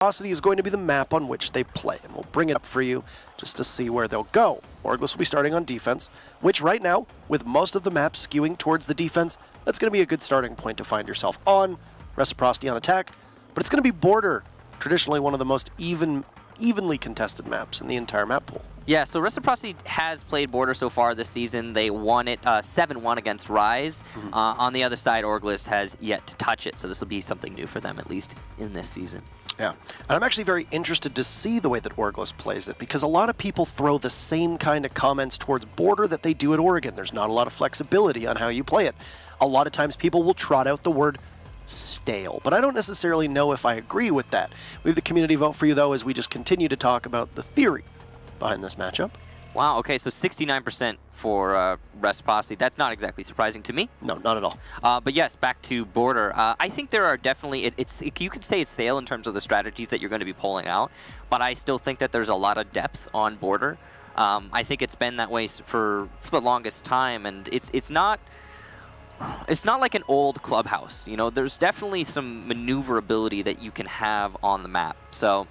Reciprocity is going to be the map on which they play, and we'll bring it up for you just to see where they'll go. OrgLess will be starting on defense, which right now, with most of the maps skewing towards the defense, that's going to be a good starting point to find yourself on. Reciprocity on attack, but it's going to be Border, traditionally one of the most evenly contested maps in the entire map pool. Yeah, so Reciprocity has played Border so far this season. They won it 7-1 against Rise. On the other side, OrgLess has yet to touch it, so this will be something new for them, at least in this season. Yeah, and I'm actually very interested to see the way that OrgLess plays it, because a lot of people throw the same kind of comments towards Border that they do at Oregon. There's not a lot of flexibility on how you play it. A lot of times people will trot out the word stale, but I don't necessarily know if I agree with that. We have the community vote for you, though, as we just continue to talk about the theory behind this matchup. Wow, okay, so 69% for Reciprocity. That's not exactly surprising to me. No, not at all. But yes, back to Border. I think there are definitely, you could say it's stale in terms of the strategies that you're going to be pulling out, but I still think that there's a lot of depth on Border. I think it's been that way for the longest time, and it's not like an old clubhouse. You know, there's definitely some maneuverability that you can have on the map. So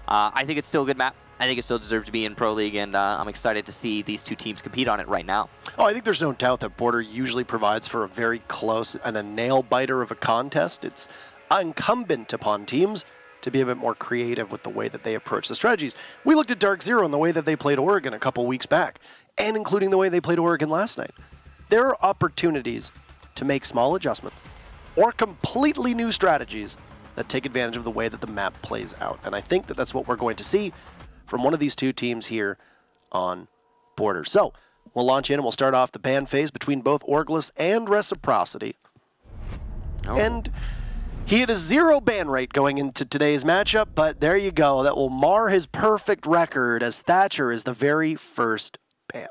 I think it's still a good map. I think it still deserves to be in Pro League, and I'm excited to see these two teams compete on it right now. Oh, I think there's no doubt that Border usually provides for a very close and a nail-biter of a contest. It's incumbent upon teams to be a bit more creative with the way that they approach the strategies. We looked at Dark Zero and the way that they played Oregon a couple weeks back, and including the way they played Oregon last night. There are opportunities to make small adjustments or completely new strategies that take advantage of the way that the map plays out. And I think that that's what we're going to see from one of these two teams here on Border. So we'll launch in and we'll start off the ban phase between both OrgLess and Reciprocity. Oh. And he had a 0 ban rate going into today's matchup, but there you go. That will mar his perfect record as Thatcher is the very first ban.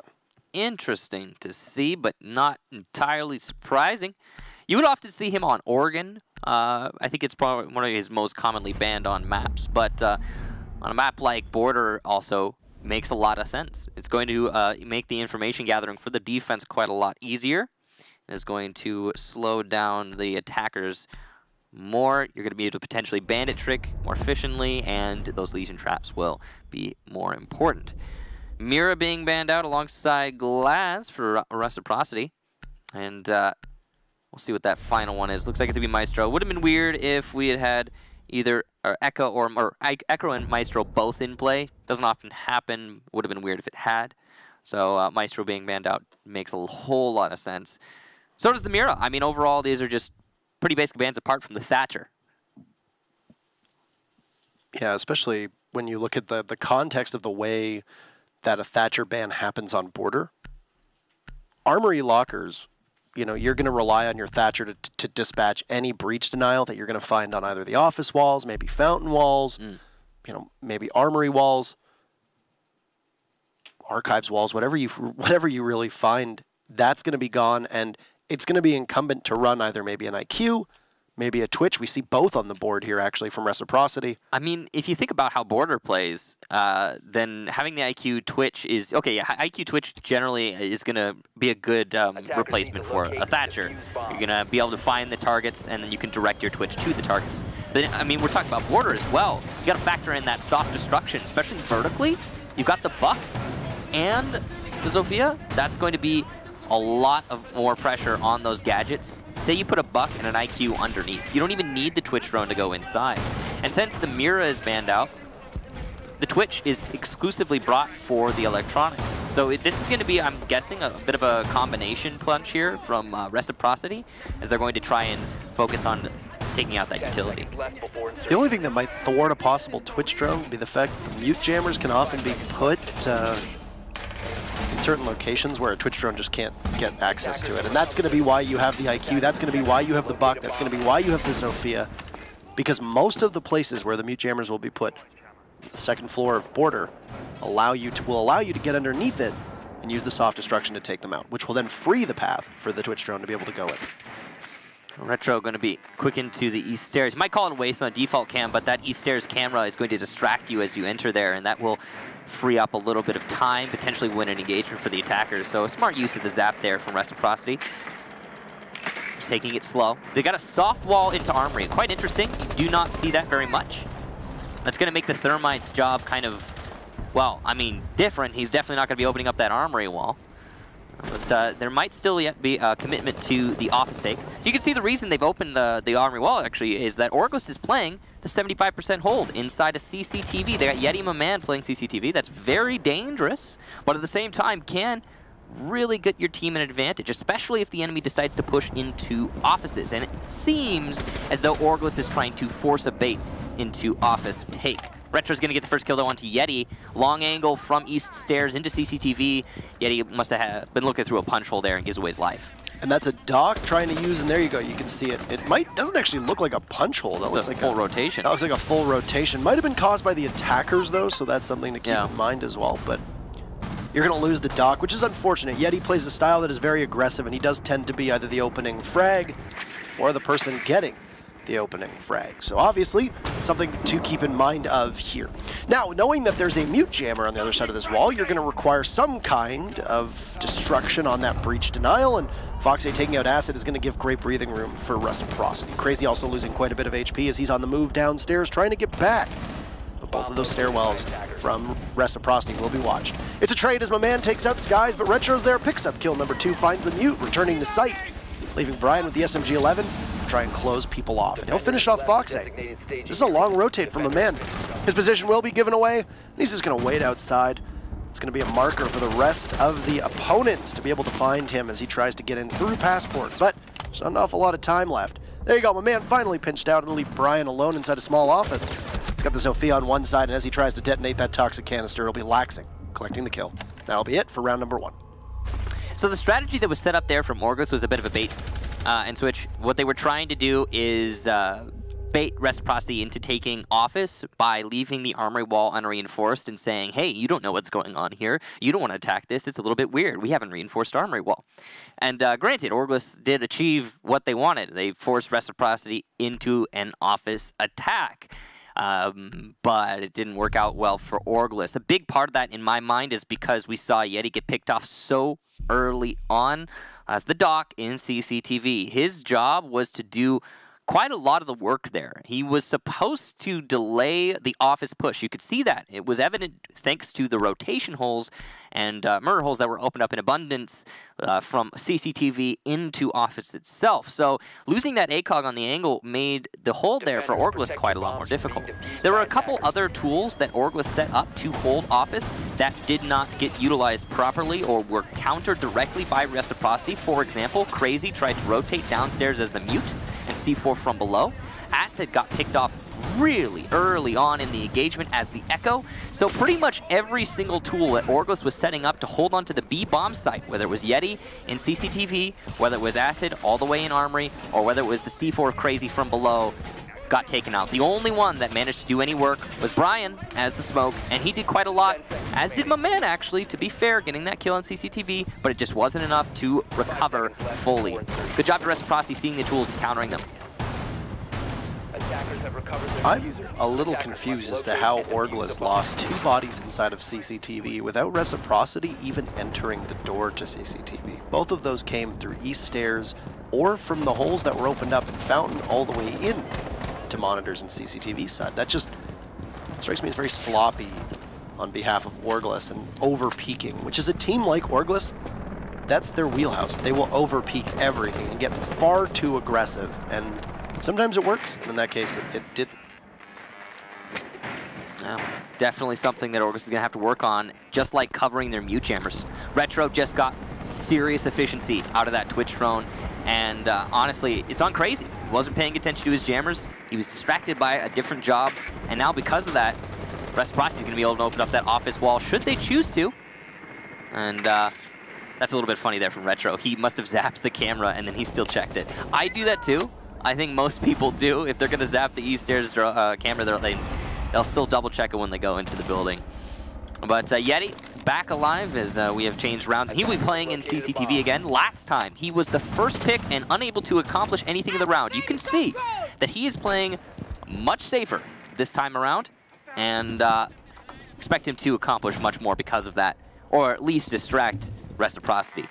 Interesting to see, but not entirely surprising. You would often see him on Oregon. I think it's probably one of his most commonly banned on maps, but on a map like Border also makes a lot of sense. It's going to make the information gathering for the defense quite a lot easier. It's going to slow down the attackers more. You're going to be able to potentially bandit trick more efficiently, and those Legion traps will be more important. Mira being banned out alongside Glass for Reciprocity. And we'll see what that final one is. Looks like it's going to be Maestro. Would have been weird if we had either Echo or Echo and Maestro both in play. Doesn't often happen. Would have been weird if it had. So Maestro being banned out makes a whole lot of sense. So does the Mira. I mean, overall, these are just pretty basic bans apart from the Thatcher. Yeah, especially when you look at the context of the way that a Thatcher ban happens on Border. Armory lockers, you know, you're going to rely on your Thatcher to dispatch any breach denial that you're going to find on either the office walls, maybe fountain walls, you know, maybe armory walls, archives walls, whatever you really find, that's going to be gone, and it's going to be incumbent to run either maybe an IQ, maybe a Twitch. We see both on the board here, actually, from Reciprocity. I mean, if you think about how Border plays, then having the IQ Twitch is... Okay, yeah, IQ Twitch generally is going to be a good replacement for a Thatcher. You're going to be able to find the targets, and then you can direct your Twitch to the targets. But, I mean, we're talking about Border as well. You got to factor in that soft destruction, especially vertically. You've got the Buck and the Zofia. That's going to be a lot of more pressure on those gadgets. Say you put a Buck and an IQ underneath. You don't even need the Twitch drone to go inside. And since the Mira is banned out, the Twitch is exclusively brought for the electronics. So this is going to be, I'm guessing, a bit of a combination punch here from Reciprocity, as they're going to try and focus on taking out that utility. The only thing that might thwart a possible Twitch drone would be the fact that the mute jammers can often be put in certain locations where a Twitch drone just can't get access to it. And that's going to be why you have the IQ, that's going to be why you have the Buck, that's going to be why you have the Zofia. Because most of the places where the mute jammers will be put, the second floor of Border, will allow you to get underneath it and use the soft destruction to take them out, which will then free the path for the Twitch drone to be able to go in. Retro going to be quick into the east stairs. You might call it a waste on a default cam, but that east stairs camera is going to distract you as you enter there, and that will free up a little bit of time, potentially win an engagement for the attackers. So a smart use of the zap there from Reciprocity. Taking it slow. They got a soft wall into Armory. Quite interesting. You do not see that very much. That's going to make the Thermite's job kind of, well, I mean, different. He's definitely not going to be opening up that armory wall. But there might still yet be a commitment to the office take. So you can see the reason they've opened the armory wall, actually, is that OrgLess is playing the 75% hold inside a CCTV. They got Yeti Man playing CCTV. That's very dangerous, but at the same time can really get your team an advantage, especially if the enemy decides to push into offices. And it seems as though OrgLess is trying to force a bait into office take. Retro's going to get the first kill, though, onto Yeti. Long angle from east stairs into CCTV. Yeti must have been looking through a punch hole there and gives away his life. And that's a dock trying to use, and there you go. You can see it. It doesn't actually look like a punch hole. That looks like full rotation. That looks like a full rotation. Might have been caused by the attackers, though, so that's something to keep in mind as well. But you're going to lose the dock, which is unfortunate. Yeti plays a style that is very aggressive, and he does tend to be either the opening frag or the person getting the opening frag. So obviously, something to keep in mind of here. Now, knowing that there's a mute jammer on the other side of this wall, you're going to require some kind of destruction on that breach denial, and Foxy taking out Acid is going to give great breathing room for Reciprocity. Crazy also losing quite a bit of HP as he's on the move downstairs trying to get back. But both of those stairwells from Reciprocity will be watched. It's a trade as my man takes out Skies, but Retro's there, picks up kill number 2, finds the mute, returning to site, leaving Brian with the SMG-11. Try and close people off, and he'll finish off Foxy. This is a long rotate from a man. His position will be given away, and he's just going to wait outside. It's going to be a marker for the rest of the opponents to be able to find him as he tries to get in through Passport, but there's not an awful lot of time left. There you go, my man finally pinched out. It'll leave Brian alone inside a small office. He's got the Sophia on one side, and as he tries to detonate that toxic canister, he'll be laxing, collecting the kill. That'll be it for round number 1. So the strategy that was set up there from OrgLess was a bit of a bait and switch. What they were trying to do is bait Reciprocity into taking office by leaving the armory wall unreinforced and saying, hey, you don't know what's going on here. You don't want to attack this. It's a little bit weird. We haven't reinforced armory wall. And granted, OrgLess did achieve what they wanted. They forced Reciprocity into an office attack. But it didn't work out well for OrgLess. A big part of that, in my mind, is because we saw Yeti get picked off so early on as the doc in CCTV. His job was to do quite a lot of the work there. He was supposed to delay the office push. You could see that. It was evident thanks to the rotation holes and murder holes that were opened up in abundance from CCTV into office itself. So losing that ACOG on the angle made the hold there for OrgLess quite a lot more difficult. There were a couple other tools that OrgLess set up to hold office that did not get utilized properly or were countered directly by Reciprocity. For example, Crazy tried to rotate downstairs as the mute and C4 from below. Acid got picked off really early on in the engagement as the Echo. So pretty much every single tool that OrgLess was setting up to hold onto the B bomb site, whether it was Yeti in CCTV, whether it was Acid all the way in Armory, or whether it was the C4 of Crazy from below, got taken out. The only one that managed to do any work was Brian as the smoke, and he did quite a lot, as did my man, actually, to be fair, getting that kill on CCTV, but it just wasn't enough to recover fully. Good job to Reciprocity seeing the tools and countering them. I'm a little confused as to how OrgLess lost 2 bodies inside of CCTV without Reciprocity even entering the door to CCTV. Both of those came through east stairs or from the holes that were opened up in Fountain all the way in to monitors and CCTV side. That just strikes me as very sloppy on behalf of OrgLess and over-peaking, which is a team like OrgLess, that's their wheelhouse. They will over-peak everything and get far too aggressive, and sometimes it works, and in that case, it didn't. Definitely something that OrgLess is going to have to work on, just like covering their mute jammers. Retro just got serious efficiency out of that Twitch drone, and honestly, it's on Crazy. He wasn't paying attention to his jammers. He was distracted by a different job, and now because of that, Reciprocity is going to be able to open up that office wall should they choose to. And that's a little bit funny there from Retro. He must have zapped the camera, and then he still checked it. I do that too. I think most people do. If they're going to zap the east stairs camera, they'll still double check it when they go into the building. But Yeti back alive as we have changed rounds. He will be playing in CCTV again. Last time, he was the first pick and unable to accomplish anything in the round. You can see that he is playing much safer this time around, and expect him to accomplish much more because of that, or at least distract Reciprocity.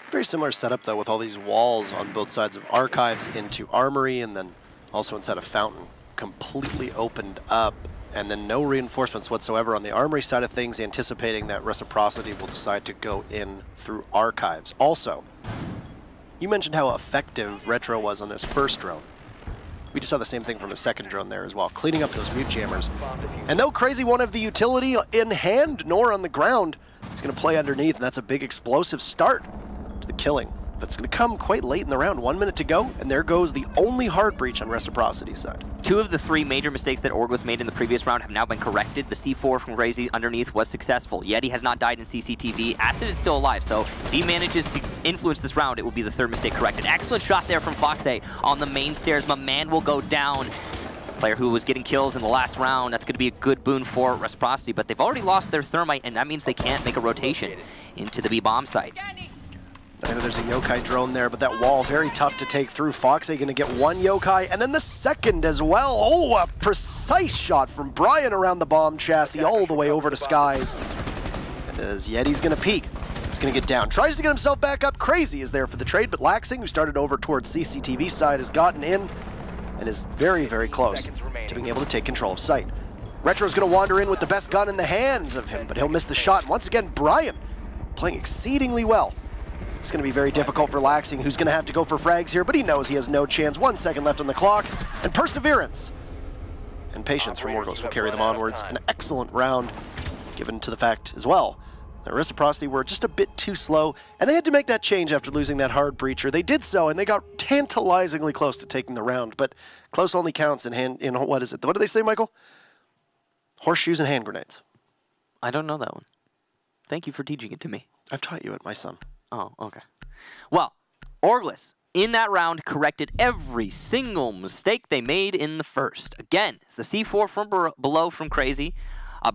Very similar setup, though, with all these walls on both sides of Archives into Armory, and then also inside of Fountain, completely opened up And then no reinforcements whatsoever on the armory side of things, anticipating that Reciprocity will decide to go in through archives. Also, you mentioned how effective Retro was on his first drone. We just saw the same thing from the second drone there as well, cleaning up those mute jammers. And though Crazy won't have the utility in hand nor on the ground, he's going to play underneath, and that's a big explosive start to the killing. But it's going to come quite late in the round, 1 minute to go, and there goes the only hard breach on Reciprocity's side. 2 of the 3 major mistakes that OrgLess made in the previous round have now been corrected. The C4 from Crazy underneath was successful. Yeti has not died in CCTV. Acid is still alive, so if he manages to influence this round, it will be the 3rd mistake corrected. Excellent shot there from Foxay on the main stairs. My man will go down. Player who was getting kills in the last round. That's going to be a good boon for Reciprocity, but they've already lost their thermite, and that means they can't make a rotation into the B-bomb site. I know there's a yokai drone there, but that wall very tough to take through. Foxay going to get 1 yokai, and then the second as well. Oh, a precise shot from Brian around the bomb chassis all the way over to Skies. And as Yeti's going to peek, he's going to get down. Tries to get himself back up. Crazy is there for the trade, but Laxing, who started over towards CCTV side, has gotten in and is very, very close to being able to take control of site. Retro's going to wander in with the best gun in the hands of him, but he'll miss the shot. And once again, Brian playing exceedingly well. It's going to be very difficult for Laxing, who's going to have to go for frags here, but he knows he has no chance. 1 second left on the clock, and perseverance and patience from OrgLess will carry them onwards. An excellent round, given to the fact as well that Reciprocity were just a bit too slow, and they had to make that change after losing that hard breacher. They did so, and they got tantalizingly close to taking the round, but close only counts in what is it? What do they say, Michael? Horseshoes and hand grenades. I don't know that one. Thank you for teaching it to me. I've taught you it, my son. Oh, okay. Well, OrgLess, in that round, corrected every single mistake they made in the first. Again, it's the C4 from below from Crazy.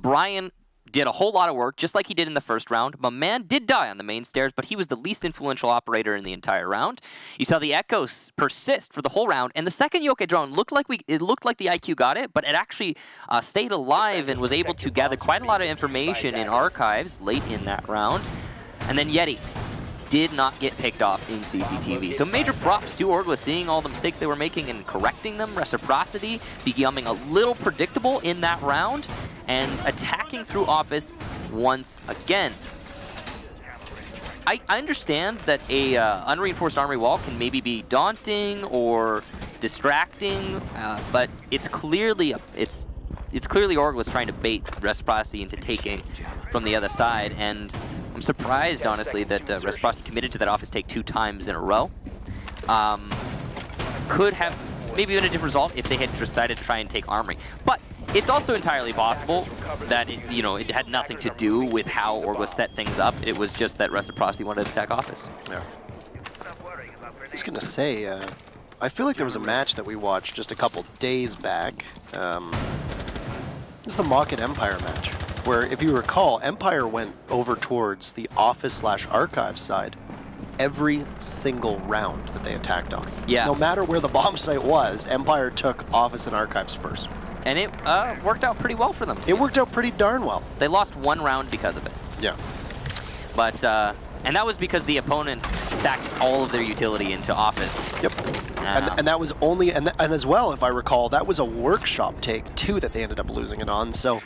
Brian did a whole lot of work, just like he did in the first round. My man did die on the main stairs, but he was the least influential operator in the entire round. You saw the echoes persist for the whole round, and the second yokai drone looked like the IQ got it, but it actually stayed alive and was able to gather quite a lot of information in archives late in that round. And then Yeti did not get picked off in CCTV. So major props to OrgLess, seeing all the mistakes they were making and correcting them. Reciprocity becoming a little predictable in that round and attacking through office once again. I understand that a unreinforced armory wall can maybe be daunting or distracting, but it's clearly OrgLess trying to bait Reciprocity into taking from the other side, and I'm surprised, honestly, that Reciprocity committed to that office take 2 times in a row. Could have maybe been a different result if they had decided to try and take armory. But it's also entirely possible that it had nothing to do with how OrgLess set things up. It was just that Reciprocity wanted to attack office. Yeah. I was going to say, I feel like there was a match that we watched just a couple days back. It's the Mock at Empire match, where, if you recall, Empire went over towards the office/archive side every single round that they attacked on. Yeah. No matter where the bomb site was, Empire took office and archives first. And it worked out pretty well for them. It worked out pretty darn well. They lost 1 round because of it. Yeah. But, and that was because the opponents stacked all of their utility into office. Yep. And that was only, and as well, if I recall, that was a workshop take too that they ended up losing it on, so.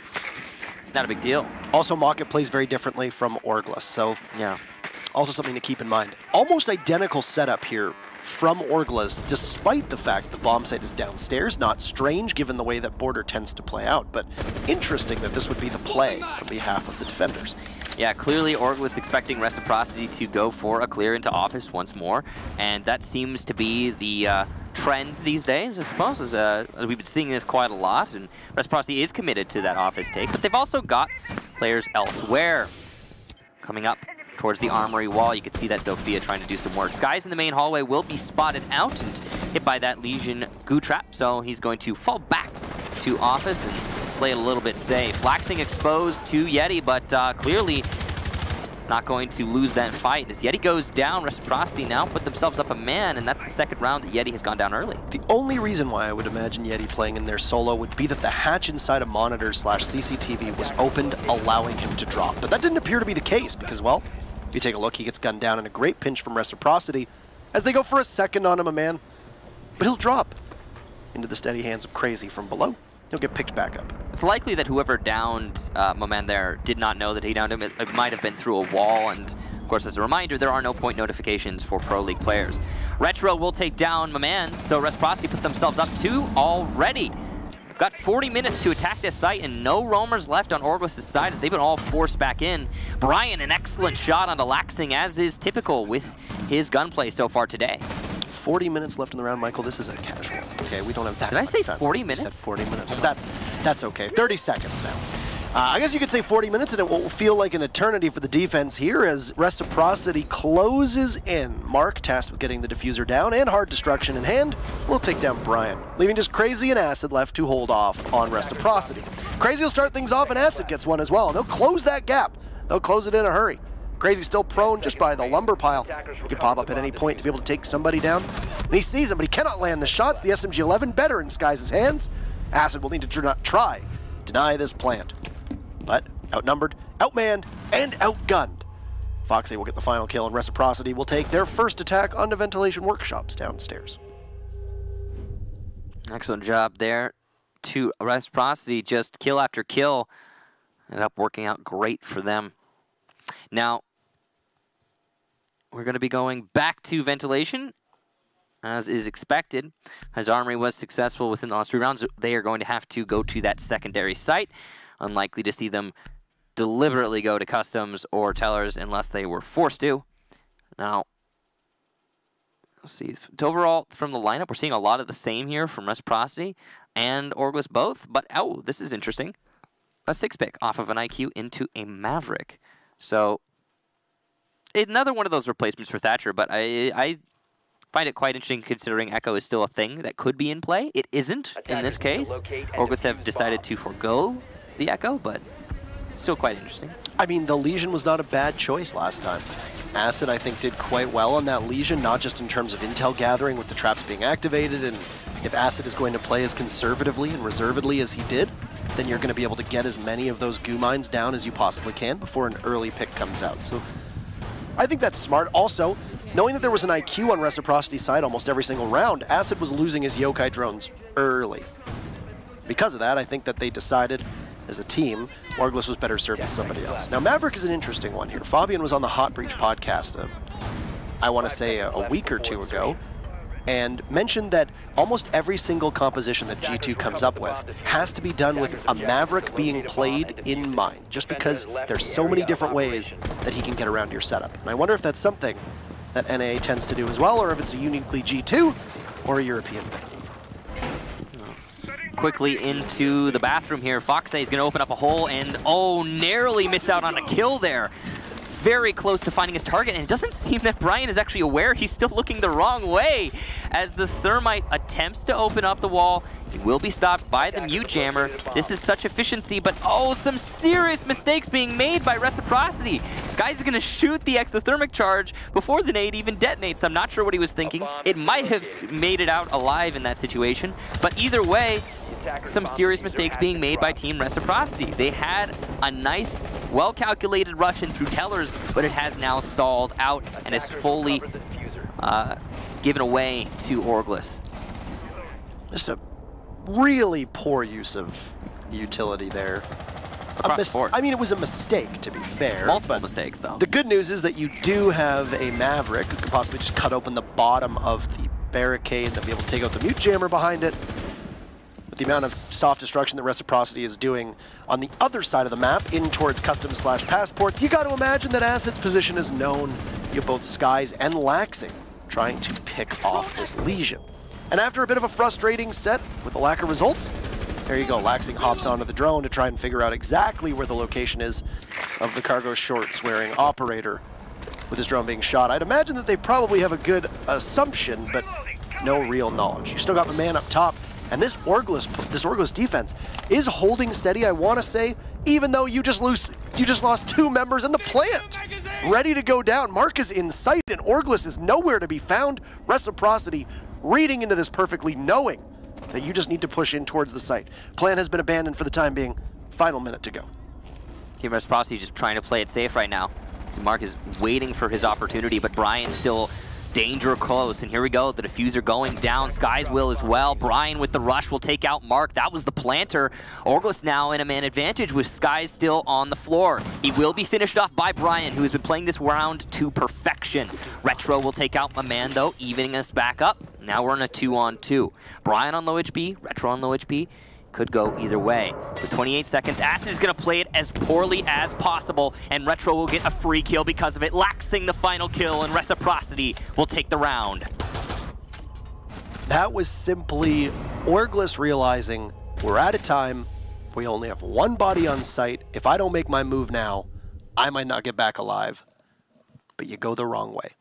Not a big deal. Also, Mocket plays very differently from OrgLess, so. Yeah. Also something to keep in mind. Almost identical setup here from OrgLess, despite the fact the bomb site is downstairs. Not strange given the way that Border tends to play out, but interesting that this would be the play on behalf of the defenders. Yeah, clearly OrgLess expecting Reciprocity to go for a clear into office once more, and that seems to be the trend these days, I suppose. We've been seeing this quite a lot, and Reciprocity is committed to that office take, but they've also got players elsewhere coming up towards the armory wall. You could see that Zofia trying to do some work. Skies in the main hallway will be spotted out and hit by that Legion goo trap, so he's going to fall back to office and play it a little bit safe. Laxing exposed to Yeti, but clearly not going to lose that fight. As Yeti goes down, Reciprocity now put themselves up a man, and that's the second round that Yeti has gone down early. The only reason why I would imagine Yeti playing in their solo would be that the hatch inside of monitors/CCTV was opened, allowing him to drop. But that didn't appear to be the case because, well, if you take a look, he gets gunned down in a great pinch from Reciprocity as they go for a second on him, a man. But he'll drop into the steady hands of Crazy from below. he'll get picked back up. It's likely that whoever downed Moman there did not know that he downed him. It might have been through a wall, and of course, as a reminder, there are no point notifications for Pro League players. Retro will take down Moman, so Reciprocity put themselves up 2 already. They've got 40 minutes to attack this site, and no roamers left on OrgLess' side as they've been all forced back in. Brian, an excellent shot onto Laxing, as is typical with his gunplay so far today. 40 minutes left in the round, Michael. This is a casual. Okay, we don't have that. Did I say time. 40 You minutes? said 40 minutes, but that's okay. 30 seconds now. I guess you could say 40 minutes, and it will feel like an eternity for the defense here as Reciprocity closes in. Mark, tasked with getting the diffuser down and hard destruction in hand, will take down Brian, leaving just Crazy and Acid left to hold off on Reciprocity. Crazy will start things off, and Acid gets one as well, and they'll close that gap. They'll close it in a hurry. Crazy's still prone just by the lumber pile. He could pop up at any point to be able to take somebody down. And he sees him, but he cannot land the shots. The SMG-11 better in Skies' hands. Acid will need to try deny this plant. But outnumbered, outmanned, and outgunned. Foxy will get the final kill, and Reciprocity will take their first attack on the ventilation workshops downstairs. Excellent job there to Reciprocity, just kill after kill. Ended up working out great for them. Now, we're going to be going back to ventilation, as is expected. As Armory was successful within the last 3 rounds, they are going to have to go to that secondary site. Unlikely to see them deliberately go to customs or tellers unless they were forced to. Now, let's see. Overall, from the lineup, we're seeing a lot of the same here from Reciprocity and OrgLess both. But, oh, this is interesting. A 6-pick off of an IQ into a Maverick. So, another one of those replacements for Thatcher, but I find it quite interesting considering Echo is still a thing that could be in play. It isn't in this case. OrgLess have decided to forego the Echo, but still quite interesting. I mean, the Legion was not a bad choice last time. Acid, I think, did quite well on that Legion, not just in terms of intel gathering with the traps being activated, and if Acid is going to play as conservatively and reservedly as he did, then you're going to be able to get as many of those goo mines down as you possibly can before an early pick comes out. So I think that's smart. Also, knowing that there was an IQ on Reciprocity's side almost every single round, Acid was losing his yokai drones early. Because of that, I think that they decided as a team, OrgLess was better served with somebody else. Now, Maverick is an interesting one here. Fabian was on the Hot Breach podcast, I want to say a week or 2 ago, and mentioned that almost every single composition that G2 comes up with has to be done with a Maverick being played in mind, just because there's so many different ways that he can get around your setup. And I wonder if that's something that NA tends to do as well, or if it's a uniquely G2 or a European thing. Quickly into the bathroom here. Foxay is going to open up a hole and, oh, narrowly missed out on a kill there. Very close to finding his target, and it doesn't seem that Brian is actually aware. He's still looking the wrong way as the Thermite attempts to open up the wall. He will be stopped by the Mute Jammer. This is such efficiency, but oh, some serious mistakes being made by Reciprocity. This guy's going to shoot the exothermic charge before the nade even detonates. I'm not sure what he was thinking. It might have made it out alive in that situation, but either way, some serious mistakes being made by Team Reciprocity. They had a nice, well-calculated rush in through tellers, but it has now stalled out and is fully given away to OrgLess. Just a really poor use of utility there. I mean, it was a mistake, to be fair. Multiple mistakes, though. The good news is that you do have a Maverick who could possibly just cut open the bottom of the barricade and be able to take out the Mute Jammer behind it. The amount of soft destruction that Reciprocity is doing on the other side of the map, in towards custom/passports, you got to imagine that Acid's position is known. You have both Skies and Laxing trying to pick off this Legion. And after a bit of a frustrating set with the lack of results, there you go. Laxing hops onto the drone to try and figure out exactly where the location is of the cargo shorts-wearing operator with his drone being shot. I'd imagine that they probably have a good assumption, but no real knowledge. You still got the man up top. And this OrgLess defense is holding steady, I want to say, even though you just lost 2 members in the plant. Ready to go down. Mark is in sight, and OrgLess is nowhere to be found. Reciprocity reading into this perfectly, knowing that you just need to push in towards the site. Plan has been abandoned for the time being. Final minute to go. Team Reciprocity just trying to play it safe right now. So Mark is waiting for his opportunity, but Brian still Danger close, and here we go. The diffuser going down. Skies will as well. Brian with the rush will take out Mark. That was the planter. OrgLess now in a man advantage with Skies still on the floor. He will be finished off by Brian, who has been playing this round to perfection. Retro will take out my man, though, evening us back up. Now we're in a 2-on-2. Brian on low HP, Retro on low HP. Could go either way. With 28 seconds, Acid is going to play it as poorly as possible, and Retro will get a free kill because of it, laxing the final kill, and Reciprocity will take the round. That was simply OrgLess realizing we're out of time, we only have one body on site. If I don't make my move now, I might not get back alive. But you go the wrong way.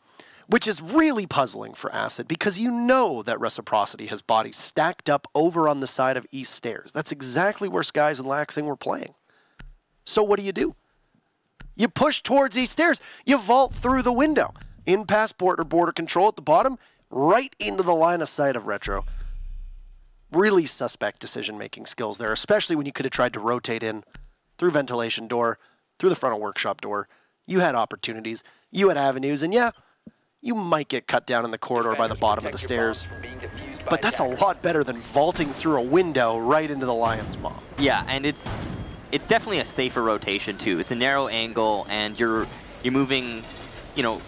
Which is really puzzling for Acid, because you know that Reciprocity has bodies stacked up over on the side of East Stairs. That's exactly where Skies and Laxing were playing. So what do? You push towards East Stairs. You vault through the window. In past border control at the bottom, right into the line of sight of Retro. Really suspect decision-making skills there, especially when you could have tried to rotate in through ventilation door, through the front of workshop door. You had opportunities. You had avenues, and yeah, you might get cut down in the corridor by the bottom of the stairs. But that's a lot better than vaulting through a window right into the Lion's Maw. Yeah, and it's definitely a safer rotation too. It's a narrow angle, and you're moving, you know,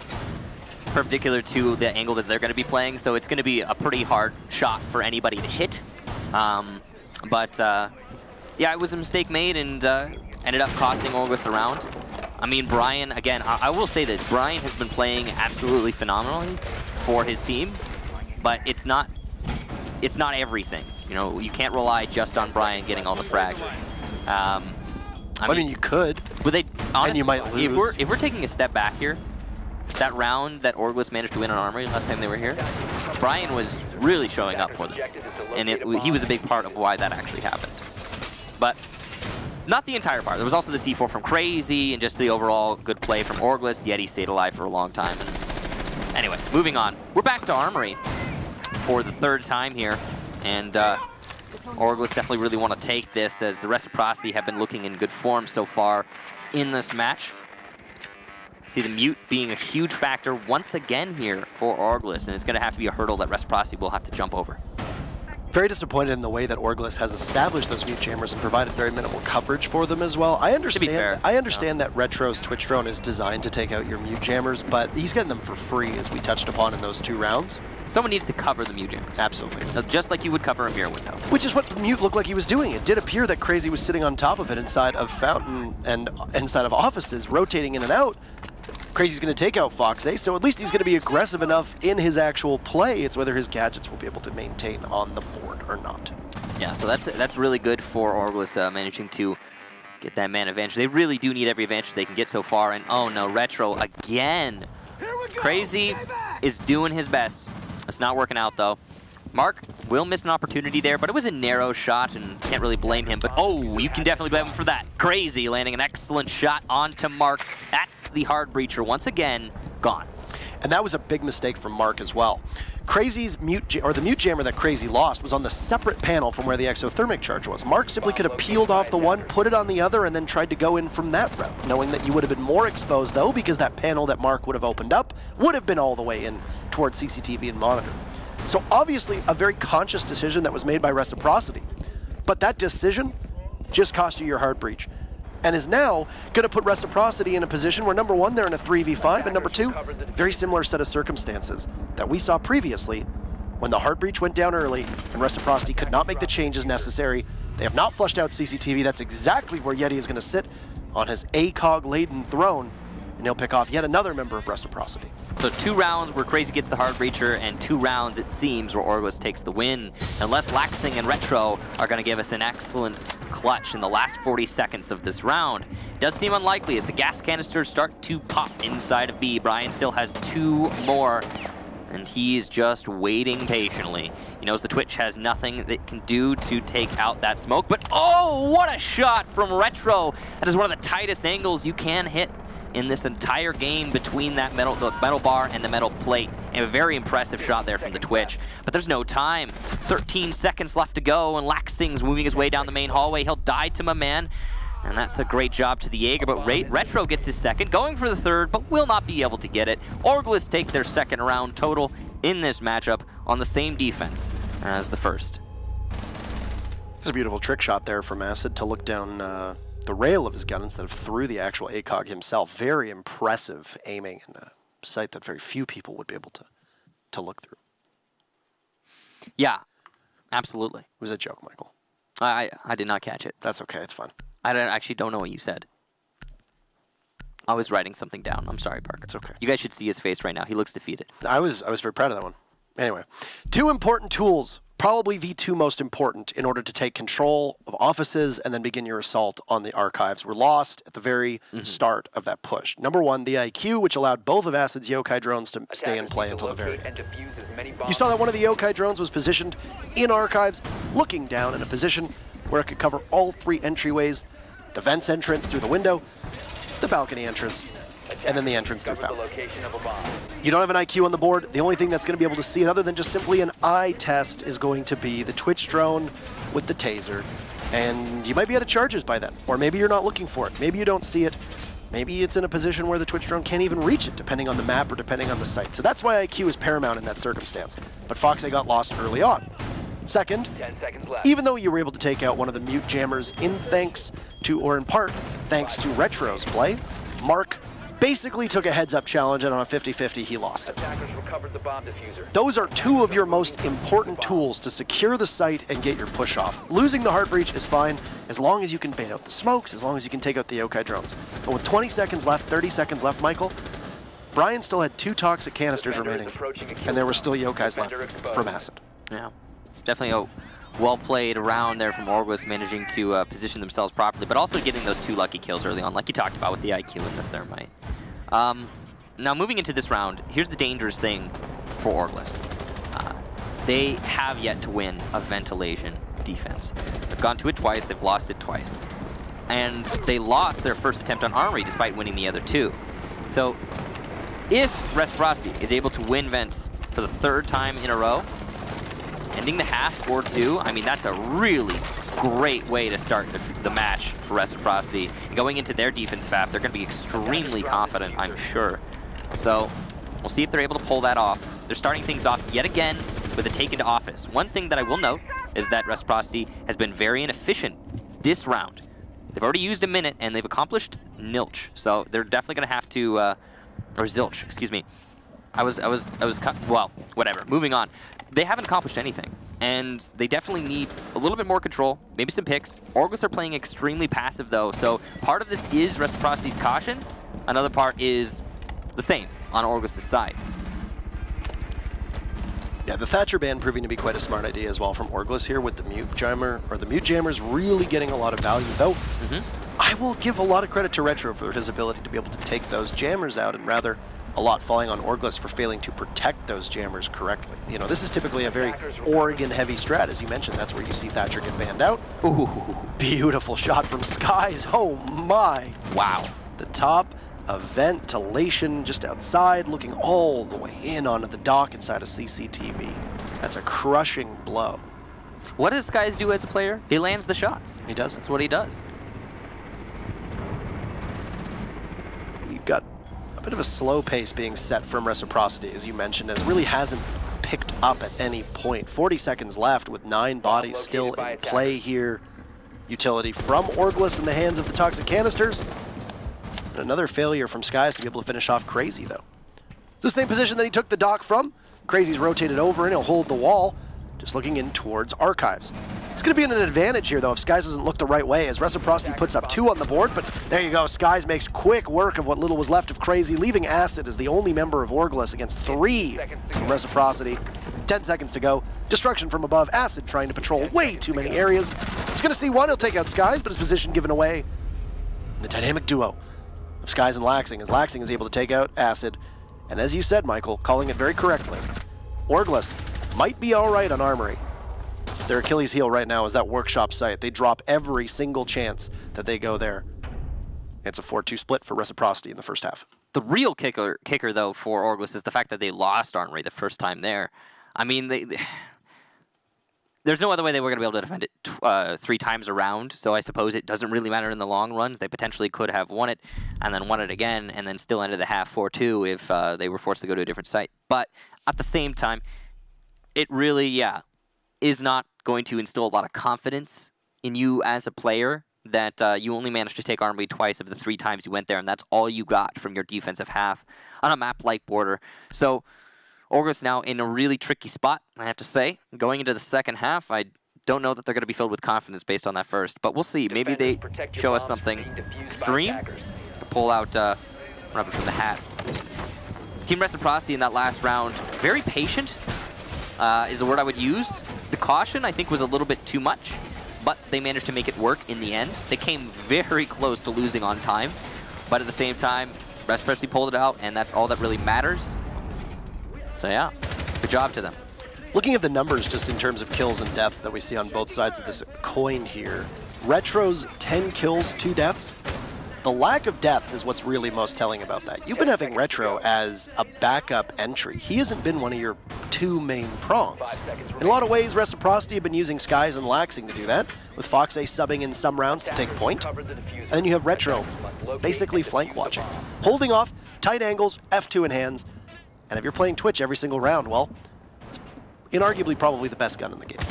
perpendicular to the angle that they're going to be playing, so it's going to be a pretty hard shot for anybody to hit. Yeah, it was a mistake made, and ended up costing OrgLess the round. I mean, Brian, again, I will say this, Brian has been playing absolutely phenomenally for his team, but it's not everything. You know, you can't rely just on Brian getting all the frags. I mean, you could. But they, honestly, and you might lose. If we're taking a step back here, that round that OrgLess managed to win on Armory last time they were here, Brian was really showing up for them. And he was a big part of why that actually happened. But not the entire part. There was also the C4 from Crazy and just the overall good play from OrgLess. Yeti stayed alive for a long time. And anyway, moving on. We're back to Armory for the third time here. And OrgLess definitely really want to take this, as the Reciprocity have been looking in good form so far in this match. See the mute being a huge factor once again here for OrgLess, and it's going to have to be a hurdle that Reciprocity will have to jump over. Very disappointed in the way that OrgLess has established those mute jammers and provided very minimal coverage for them as well. I understand that Retro's Twitch drone is designed to take out your mute jammers, but he's getting them for free, as we touched upon in those 2 rounds. Someone needs to cover the mute jammers. Absolutely. Just like you would cover a mirror window. Which is what the mute looked like he was doing. It did appear that Crazy was sitting on top of it inside of Fountain and inside of offices, rotating in and out. Crazy's going to take out Fox A, so at least he's going to be aggressive enough in his actual play. It's whether his gadgets will be able to maintain on the board or not. Yeah, so that's really good for OrgLess managing to get that man advantage. They really do need every advantage they can get so far, and oh no, Retro again. Crazy is doing his best. It's not working out though. Mark will miss an opportunity there, but it was a narrow shot and can't really blame him. But oh, you can definitely blame him for that. Crazy landing an excellent shot onto Mark. That's the hard breacher once again gone. And that was a big mistake from Mark as well. Crazy's the mute jammer that Crazy lost was on the separate panel from where the exothermic charge was. Mark simply could have peeled off the one, put it on the other, and then tried to go in from that route, knowing that you would have been more exposed though, because that panel that Mark would have opened up would have been all the way in towards CCTV and monitor. So obviously a very conscious decision that was made by Reciprocity. But that decision just cost you your hard breach, and is now going to put Reciprocity in a position where, number one, they're in a 3v5, and number two, very similar set of circumstances that we saw previously when the hard breach went down early and Reciprocity could not make the changes necessary. They have not flushed out CCTV. That's exactly where Yeti is going to sit on his ACOG-laden throne, and he'll pick off yet another member of Reciprocity. So 2 rounds where Crazy gets the hard breacher, and 2 rounds, it seems, where OrgLess takes the win. Unless Laxing and Retro are going to give us an excellent clutch in the last 40 seconds of this round. Does seem unlikely as the gas canisters start to pop inside of B. Brian still has 2 more, and he's just waiting patiently. He knows the Twitch has nothing that can do to take out that smoke, but oh, what a shot from Retro. That is one of the tightest angles you can hit in this entire game between that the metal bar and the metal plate. And a very impressive shot there from the Twitch. But there's no time. 13 seconds left to go, and Laxing's moving his way down the main hallway. He'll die to my man. And that's a great job to the Jaeger, but Retro gets his second, going for the third, but will not be able to get it. OrgLess take their second round total in this matchup on the same defense as the first. It's a beautiful trick shot there from Acid to look down the rail of his gun instead of through the actual ACOG himself. Very impressive aiming in a sight that very few people would be able to look through. Yeah, absolutely. It was a joke, Michael. I did not catch it. That's okay, it's fine. I actually don't know what you said. I was writing something down. I'm sorry, Parker. It's okay. You guys should see his face right now. He looks defeated. I was very proud of that one. Anyway, 2 important tools, probably the 2 most important in order to take control of offices and then begin your assault on the archives, were lost at the very start of that push. Number 1, the IQ, which allowed both of Acid's yokai drones to stay in play until the very end. You saw that one of the yokai drones was positioned in archives, looking down in a position where it could cover all 3 entryways, the vents entrance through the window, the balcony entrance, and then the entrance through fountain. You don't have an IQ on the board. The only thing that's going to be able to see it, other than just simply an eye test, is going to be the Twitch drone with the taser. And you might be out of charges by then, or maybe you're not looking for it. Maybe you don't see it. Maybe it's in a position where the Twitch drone can't even reach it, depending on the map or depending on the site. So that's why IQ is paramount in that circumstance. But Foxe got lost early on. Second, even though you were able to take out one of the mute jammers in thanks to, or in part, thanks to Retro's play, Mark basically took a heads-up challenge, and on a 50-50, he lost it. Those are 2 of your most important tools to secure the site and get your push off. Losing the heart breach is fine, as long as you can bait out the smokes, as long as you can take out the yokai drones. But with 20 seconds left, 30 seconds left, Michael, Brian still had 2 toxic canisters remaining, and there were still yokais left from Acid. Yeah. Definitely a well-played round there from OrgLess, managing to position themselves properly, but also getting those 2 lucky kills early on, like you talked about with the IQ and the Thermite. Now, moving into this round, here's the dangerous thing for OrgLess. They have yet to win a ventilation defense. They've gone to it twice, they've lost it twice. And they lost their first attempt on Armory despite winning the other 2. So, if Reciprocity is able to win vents for the 3rd time in a row, ending the half 4-2, I mean, that's a really great way to start the match for Reciprocity. And going into their defense FAP, they're going to be extremely confident, I'm sure. So we'll see if they're able to pull that off. They're starting things off yet again with a take into office. One thing that I will note is that Reciprocity has been very inefficient this round. They've already used a minute, and they've accomplished nilch. So they're definitely going to have to, or zilch, excuse me. Well, whatever, moving on. They haven't accomplished anything, and they definitely need a little bit more control, maybe some picks. OrgLess are playing extremely passive, though, so part of this is Reciprocity's caution. Another part is the same on OrgLess' side. Yeah, the Thatcher ban proving to be quite a smart idea as well from OrgLess here with the mute jammer, or the mute jammers really getting a lot of value, though. I will give a lot of credit to Retro for his ability to be able to take those jammers out, and rather a lot falling on OrgLess for failing to protect those jammers correctly. You know, this is typically a very Oregon-heavy strat. As you mentioned, that's where you see Thatcher get banned out. Ooh, beautiful shot from Skies. Oh my. Wow. The top of ventilation just outside, looking all the way in onto the dock inside of CCTV. That's a crushing blow. What does Skies do as a player? He lands the shots. He does. That's what he does. You've got a bit of a slow pace being set from Reciprocity, as you mentioned, and it really hasn't picked up at any point. 40 seconds left with 9 bodies still in play here. Utility from OrgLess in the hands of the toxic canisters. And another failure from Skies to be able to finish off Crazy, though. It's the same position that he took the dock from. Crazy's rotated over and he'll hold the wall, just looking in towards Archives. It's going to be an advantage here, though, if Skies doesn't look the right way, as Reciprocity puts up 2 on the board, but there you go. Skies makes quick work of what little was left of Crazy, leaving Acid as the only member of OrgLess against 3 from Reciprocity. 10 seconds to go. Destruction from above. Acid trying to patrol way too many areas. It's going to see 1. He'll take out Skies, but his position given away. The dynamic duo of Skies and Laxing, as Laxing is able to take out Acid. And as you said, Michael, calling it very correctly, OrgLess might be all right on Armory. Their Achilles heel right now is that workshop site. They drop every single chance that they go there. It's a 4-2 split for Reciprocity in the first half. The real kicker though, for OrgLess is the fact that they lost Armory the first time there. I mean, there's no other way they were going to be able to defend it 3 times around, so I suppose it doesn't really matter in the long run. They potentially could have won it and then won it again and then still ended the half 4-2 if they were forced to go to a different site. But at the same time, it really, is not going to instill a lot of confidence in you as a player that you only managed to take Armory twice of the 3 times you went there, and that's all you got from your defensive half on a map like Border. So OrgLess now in a really tricky spot, I have to say. Going into the second half, I don't know that they're going to be filled with confidence based on that first, but we'll see. Maybe they show us something extreme to pull out rubber from the hat. Team Reciprocity in that last round, very patient is the word I would use. The caution, I think, was a little bit too much, but they managed to make it work in the end. They came very close to losing on time, but at the same time, Reciprocity pulled it out, and that's all that really matters. So yeah, good job to them. Looking at the numbers just in terms of kills and deaths that we see on both sides of this coin here, Retro's 10 kills, 2 deaths. The lack of deaths is what's really most telling about that. You've been having Retro as a backup entry. He hasn't been one of your 2 main prongs. In a lot of ways, Reciprocity have been using Skies and Laxing to do that, with Foxay subbing in some rounds to take point. And then you have Retro basically flank watching, holding off, tight angles, F2 in hands. And if you're playing Twitch every single round, well, it's inarguably probably the best gun in the game.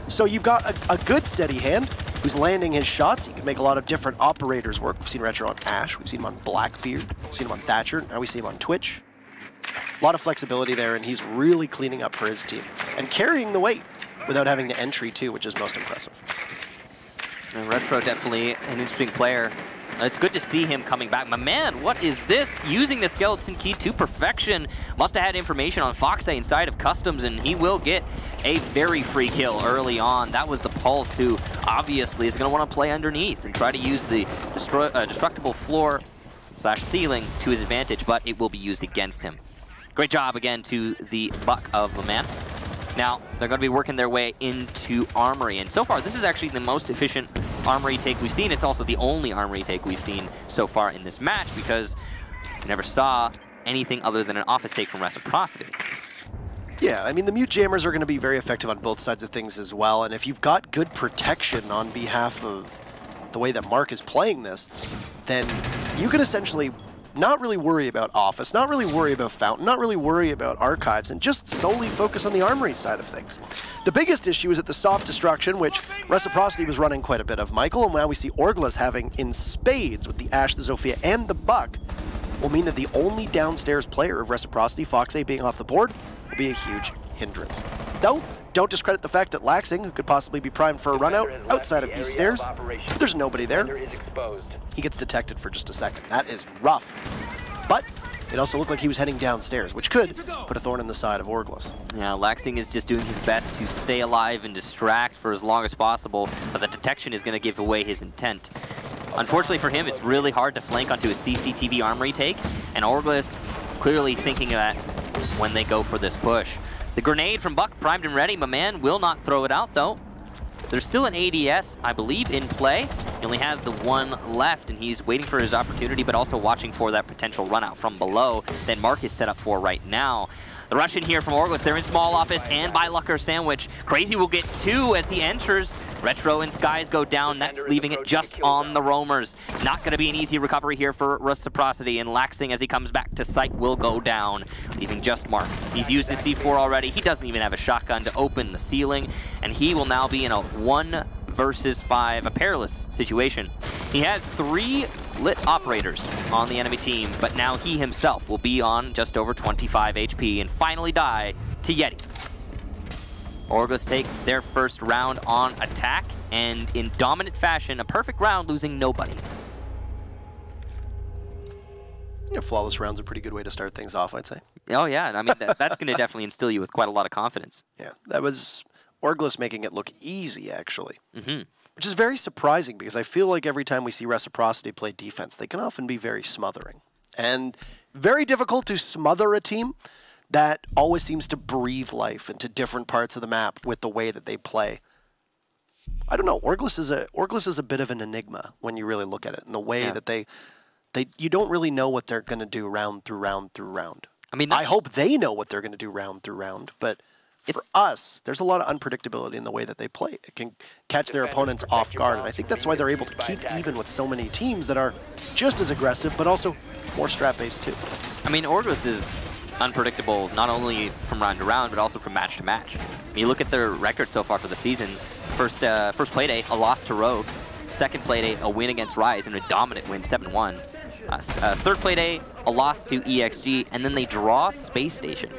So you've got a good steady hand who's landing his shots. He can make a lot of different operators work. We've seen Retro on Ash, we've seen him on Blackbeard, we've seen him on Thatcher, now we see him on Twitch. A lot of flexibility there, and he's really cleaning up for his team. And carrying the weight without having to entry too, which is most impressive. And Retro definitely an interesting player. It's good to see him coming back. My man, what is this? Using the skeleton key to perfection. Must have had information on Foxay inside of customs, and he will get a very free kill early on. That was the Pulse, who obviously is going to want to play underneath and try to use the destructible floor / ceiling to his advantage, but it will be used against him. Great job again to the Buck of the man. Now, they're going to be working their way into Armory, and so far, this is actually the most efficient Armory take we've seen. It's also the only Armory take we've seen so far in this match, because we never saw anything other than an office take from Reciprocity. Yeah, I mean, the mute jammers are going to be very effective on both sides of things as well, and if you've got good protection on behalf of the way that Mark is playing this, then you can essentially not really worry about Office, not really worry about Fountain, not really worry about Archives, and just solely focus on the Armory side of things. The biggest issue is at the soft destruction, which Reciprocity was running quite a bit of, Michael, and now we see OrgLess having in spades with the Ash, the Zofia, and the Buck, will mean that the only downstairs player of Reciprocity, Foxay, being off the board, will be a huge hindrance. Though, don't discredit the fact that Laxing, who could possibly be primed for a run out outside of East Stairs, but there's nobody there. He gets detected for just a second. That is rough. But it also looked like he was heading downstairs, which could put a thorn in the side of OrgLess. Yeah, Laxing is just doing his best to stay alive and distract for as long as possible, but the detection is going to give away his intent. Unfortunately for him, it's really hard to flank onto a CCTV Armory take, and OrgLess clearly thinking of that when they go for this push. The grenade from Buck primed and ready. My man will not throw it out, though. There's still an ADS, I believe, in play. He only has the one left, and he's waiting for his opportunity, but also watching for that potential run out from below that Mark is set up for right now. The rush in here from OrgLess, they're in small office and by Lucker Sandwich. Crazy will get 2 as he enters. Retro and Skies go down, that's leaving it just on the roamers. Not going to be an easy recovery here for Reciprocity, and Laxing as he comes back to site will go down, leaving just Mark. He's used his C4 already, he doesn't even have a shotgun to open the ceiling, and he will now be in a 1 versus 5, a perilous situation. He has 3 lit operators on the enemy team, but now he himself will be on just over 25 HP and finally die to Yeti. OrgLess take their first round on attack, and in dominant fashion, a perfect round, losing nobody. Yeah, flawless round's a pretty good way to start things off, I'd say. Oh yeah, I mean, that's going to definitely instill you with quite a lot of confidence. Yeah, that was OrgLess making it look easy, actually. Mm-hmm. Which is very surprising, because I feel like every time we see Reciprocity play defense, they can often be very smothering. And very difficult to smother a team that always seems to breathe life into different parts of the map with the way that they play. I don't know, OrgLess is a bit of an enigma when you really look at it, in the way that you don't really know what they're going to do round through round through round. I mean, I hope they know what they're going to do round through round, but for us, there's a lot of unpredictability in the way that they play. It can catch their opponents off guard, and I think that's why they're able to keep even with so many teams that are just as aggressive, but also more strat-based too. I mean, OrgLess is unpredictable not only from round to round, but also from match to match. You look at their record so far for the season. First play day, a loss to Rogue. Second play day, a win against Rise, and a dominant win, 7-1. Third play day, a loss to EXG, and then they draw Space Station,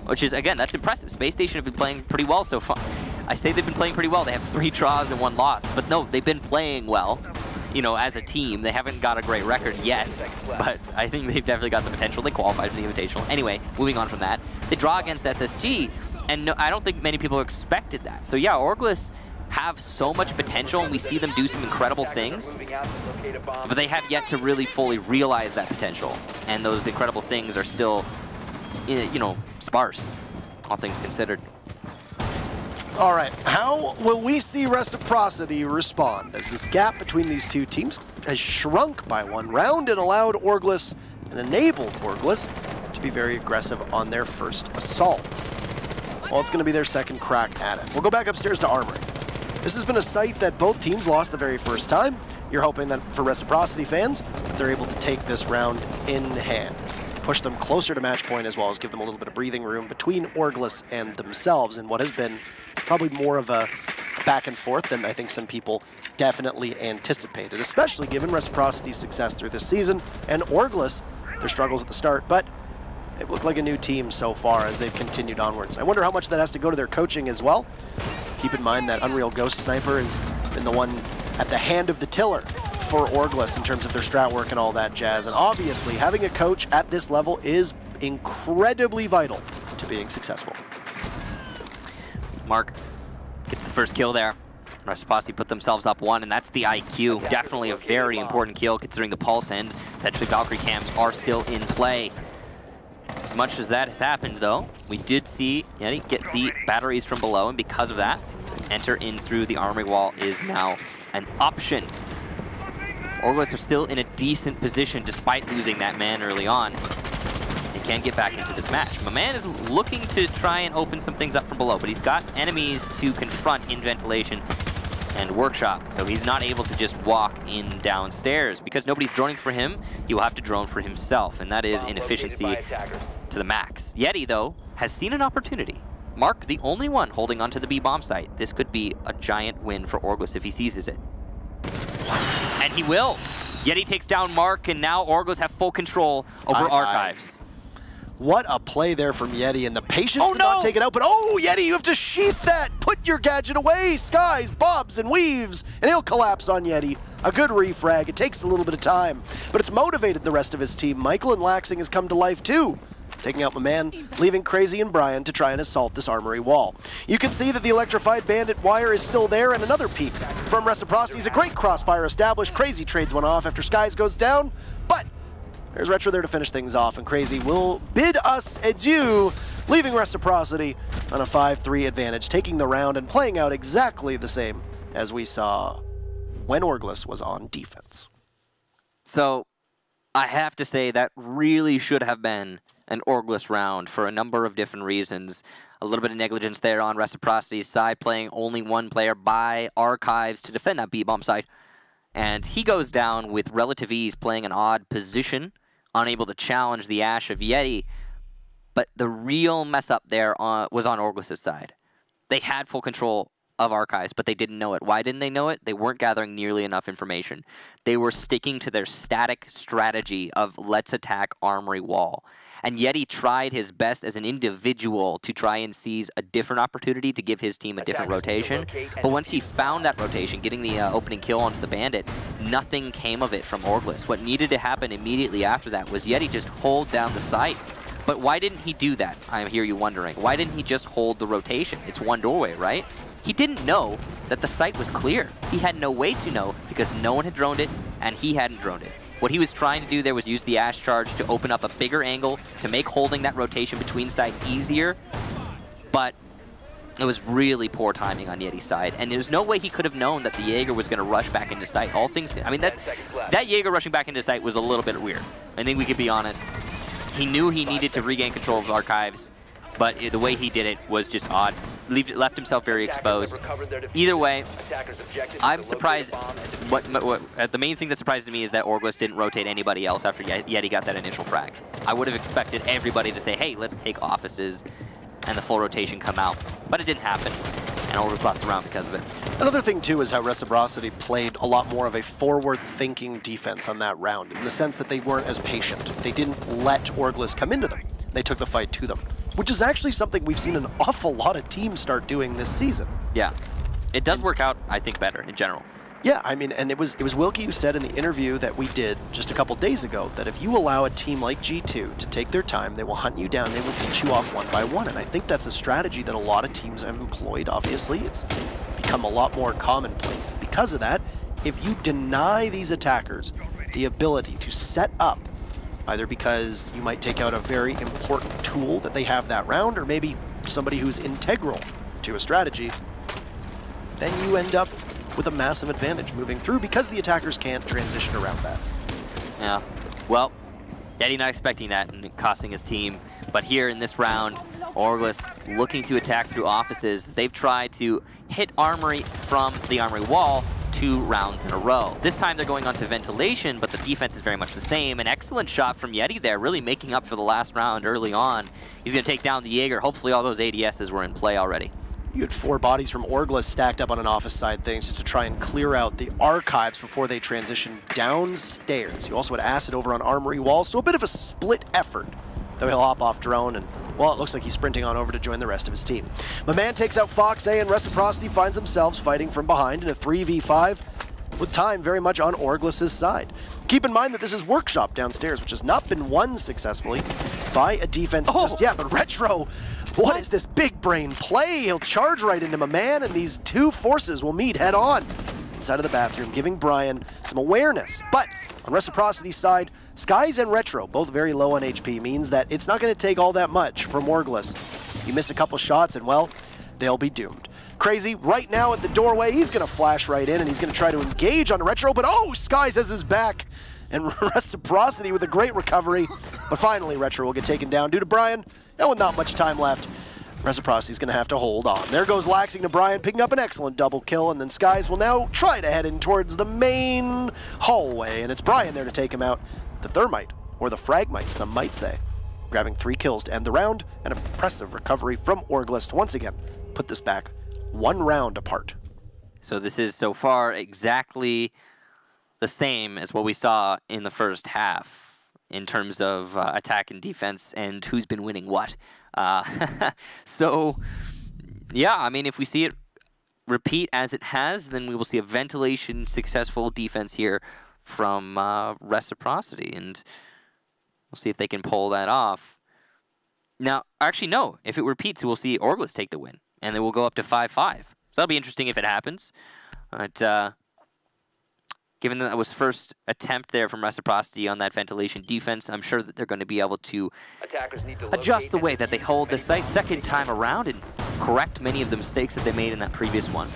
which is, again, that's impressive. Space Station have been playing pretty well so far. I say they've been playing pretty well. They have 3 draws and 1 loss, but no, they've been playing well. You know, as a team, they haven't got a great record yet, but I think they've definitely got the potential. They qualified for the Invitational. Anyway, moving on from that, they draw against SSG, and no, I don't think many people expected that. So yeah, OrgLess have so much potential, and we see them do some incredible things, but they have yet to really fully realize that potential, and those incredible things are still, you know, sparse, all things considered. All right, how will we see Reciprocity respond as this gap between these two teams has shrunk by 1 round and allowed OrgLess and enabled OrgLess to be very aggressive on their first assault? Well, it's going to be their second crack at it. We'll go back upstairs to Armory. This has been a site that both teams lost the very first time. You're hoping that for Reciprocity fans, that they're able to take this round in hand, push them closer to match point as well as give them a little bit of breathing room between OrgLess and themselves in what has been probably more of a back and forth than I think some people definitely anticipated, especially given Reciprocity's success through this season and OrgLess, their struggles at the start, but it looked like a new team so far as they've continued onwards. I wonder how much that has to go to their coaching as well. Keep in mind that Unreal Ghost Sniper has been the one at the hand of the tiller for OrgLess in terms of their strat work and all that jazz, and obviously having a coach at this level is incredibly vital to being successful. Mark gets the first kill there. Reciprocity put themselves up 1, and that's the IQ. Definitely a very important kill considering the pulse and potentially Valkyrie cams are still in play. As much as that has happened, though, we did see Yeti get the batteries from below, and because of that, enter in through the armory wall is now an option. OrgLess are still in a decent position despite losing that man early on. They can get back into this match. My man is looking to try and open some things up from below, but he's got enemies to confront in ventilation and workshop, so he's not able to just walk in downstairs. Because nobody's droning for him, he will have to drone for himself, and that is inefficiency to the max. Yeti, though, has seen an opportunity. Mark, the only one holding onto the B bomb site. This could be a giant win for OrgLess if he seizes it. And he will. Yeti takes down Mark, and now OrgLess have full control over Archives. What a play there from Yeti, and the patience to not take it out, but oh, Yeti, you have to sheath that! Put your gadget away! Skies, bobs, and weaves, and he'll collapse on Yeti. A good refrag. It takes a little bit of time, but it's motivated the rest of his team. Michael and Laxing has come to life too, taking out my man, leaving Crazy and Brian to try and assault this armory wall. You can see that the electrified bandit wire is still there, and another peek from Reciprocity is a great crossfire established. Crazy trades one off after Skies goes down, but there's Retro there to finish things off, and Crazy will bid us adieu, leaving Reciprocity on a 5-3 advantage, taking the round and playing out exactly the same as we saw when OrgLess was on defense. So, I have to say that really should have been an OrgLess round for a number of different reasons. A little bit of negligence there on Reciprocity's side, playing only one player by Archives to defend that B-bomb site. And he goes down with relative ease, playing an odd position, unable to challenge the Ash of Yeti. But the real mess up there was on OrgLess' side. They had full control of Archives, but they didn't know it. Why didn't they know it? They weren't gathering nearly enough information. They were sticking to their static strategy of let's attack Armory Wall. And Yeti tried his best as an individual to try and seize a different opportunity to give his team a different rotation. But once he found that rotation, getting the opening kill onto the Bandit, nothing came of it from OrgLess. What needed to happen immediately after that was Yeti just hold down the site. But why didn't he do that? I hear you wondering. Why didn't he just hold the rotation? It's one doorway, right? He didn't know that the site was clear. He had no way to know because no one had droned it and he hadn't droned it. What he was trying to do there was use the Ash charge to open up a bigger angle to make holding that rotation between site easier, but it was really poor timing on Yeti's side, and there's no way he could have known that the Jaeger was going to rush back into site. All things, I mean, that Jaeger rushing back into site was a little bit weird. I think we could be honest. He knew he needed to regain control of Archives, but the way he did it was just odd. Left himself very exposed. Either way, I'm surprised. The main thing that surprised me is that OrgLess didn't rotate anybody else after Yeti got that initial frag. I would have expected everybody to say, hey, let's take offices, and the full rotation come out. But it didn't happen, and OrgLess lost the round because of it. Another thing, too, is how Reciprocity played a lot more of a forward-thinking defense on that round, in the sense that they weren't as patient. They didn't let OrgLess come into them. They took the fight to them, which is actually something we've seen an awful lot of teams start doing this season. Yeah. It does work out, I think, better in general. Yeah, I mean, and it was Wilkie who said in the interview that we did just a couple days ago that if you allow a team like G2 to take their time, they will hunt you down, they will beat you off one by one. And I think that's a strategy that a lot of teams have employed, obviously. It's become a lot more commonplace. Because of that, if you deny these attackers the ability to set up, either because you might take out a very important tool that they have that round, or maybe somebody who's integral to a strategy, then you end up with a massive advantage moving through because the attackers can't transition around that. Yeah, well, Yeti not expecting that and costing his team. But here in this round, OrgLess looking to attack through offices. They've tried to hit Armory from the Armory wall 2 rounds in a row. This time they're going on to ventilation, but the defense is very much the same. An excellent shot from Yeti there, really making up for the last round early on. He's going to take down the Jaeger. Hopefully all those ADSs were in play already. You had 4 bodies from OrgLess stacked up on an office side things just to try and clear out the archives before they transition downstairs. You also had Acid over on Armory wall, so a bit of a split effort. Though he'll hop off drone and, well, it looks like he's sprinting on over to join the rest of his team. My man takes out Fox A, and Reciprocity finds themselves fighting from behind in a 3v5 with time very much on OrgLess's side. Keep in mind that this is Workshop downstairs, which has not been won successfully by a defense just yet, but Retro, what is this big brain play? He'll charge right into my man, and these 2 forces will meet head on inside of the bathroom, giving Brian some awareness. But on Reciprocity's side, Skies and Retro, both very low on HP, means that it's not going to take all that much from OrgLess. You miss a couple shots, and well, they'll be doomed. Crazy, right now at the doorway, he's going to flash right in, and he's going to try to engage on Retro, but oh, Skies has his back. And Reciprocity with a great recovery. But finally, Retro will get taken down due to Brian, and with not much time left, Reciprocity's going to have to hold on. There goes Laxing to Brian, picking up an excellent double kill, and then Skies will now try to head in towards the main hallway, and it's Brian there to take him out. The Thermite, or the Fragmite, some might say, grabbing 3 kills to end the round. An impressive recovery from OrgLess to once again put this back 1 round apart. So this is so far exactly the same as what we saw in the first half in terms of attack and defense and who's been winning what. So, yeah, I mean, if we see it repeat as it has, then we will see a ventilation successful defense here from Reciprocity, and we'll see if they can pull that off. Now, actually, no. If it repeats, we'll see OrgLess take the win, and then we'll go up to 5-5. So that'll be interesting if it happens. But given that was first attempt there from Reciprocity on that ventilation defense, I'm sure that they're going to be able to adjust the way that they hold the site second time around and correct many of the mistakes that they made in that previous one.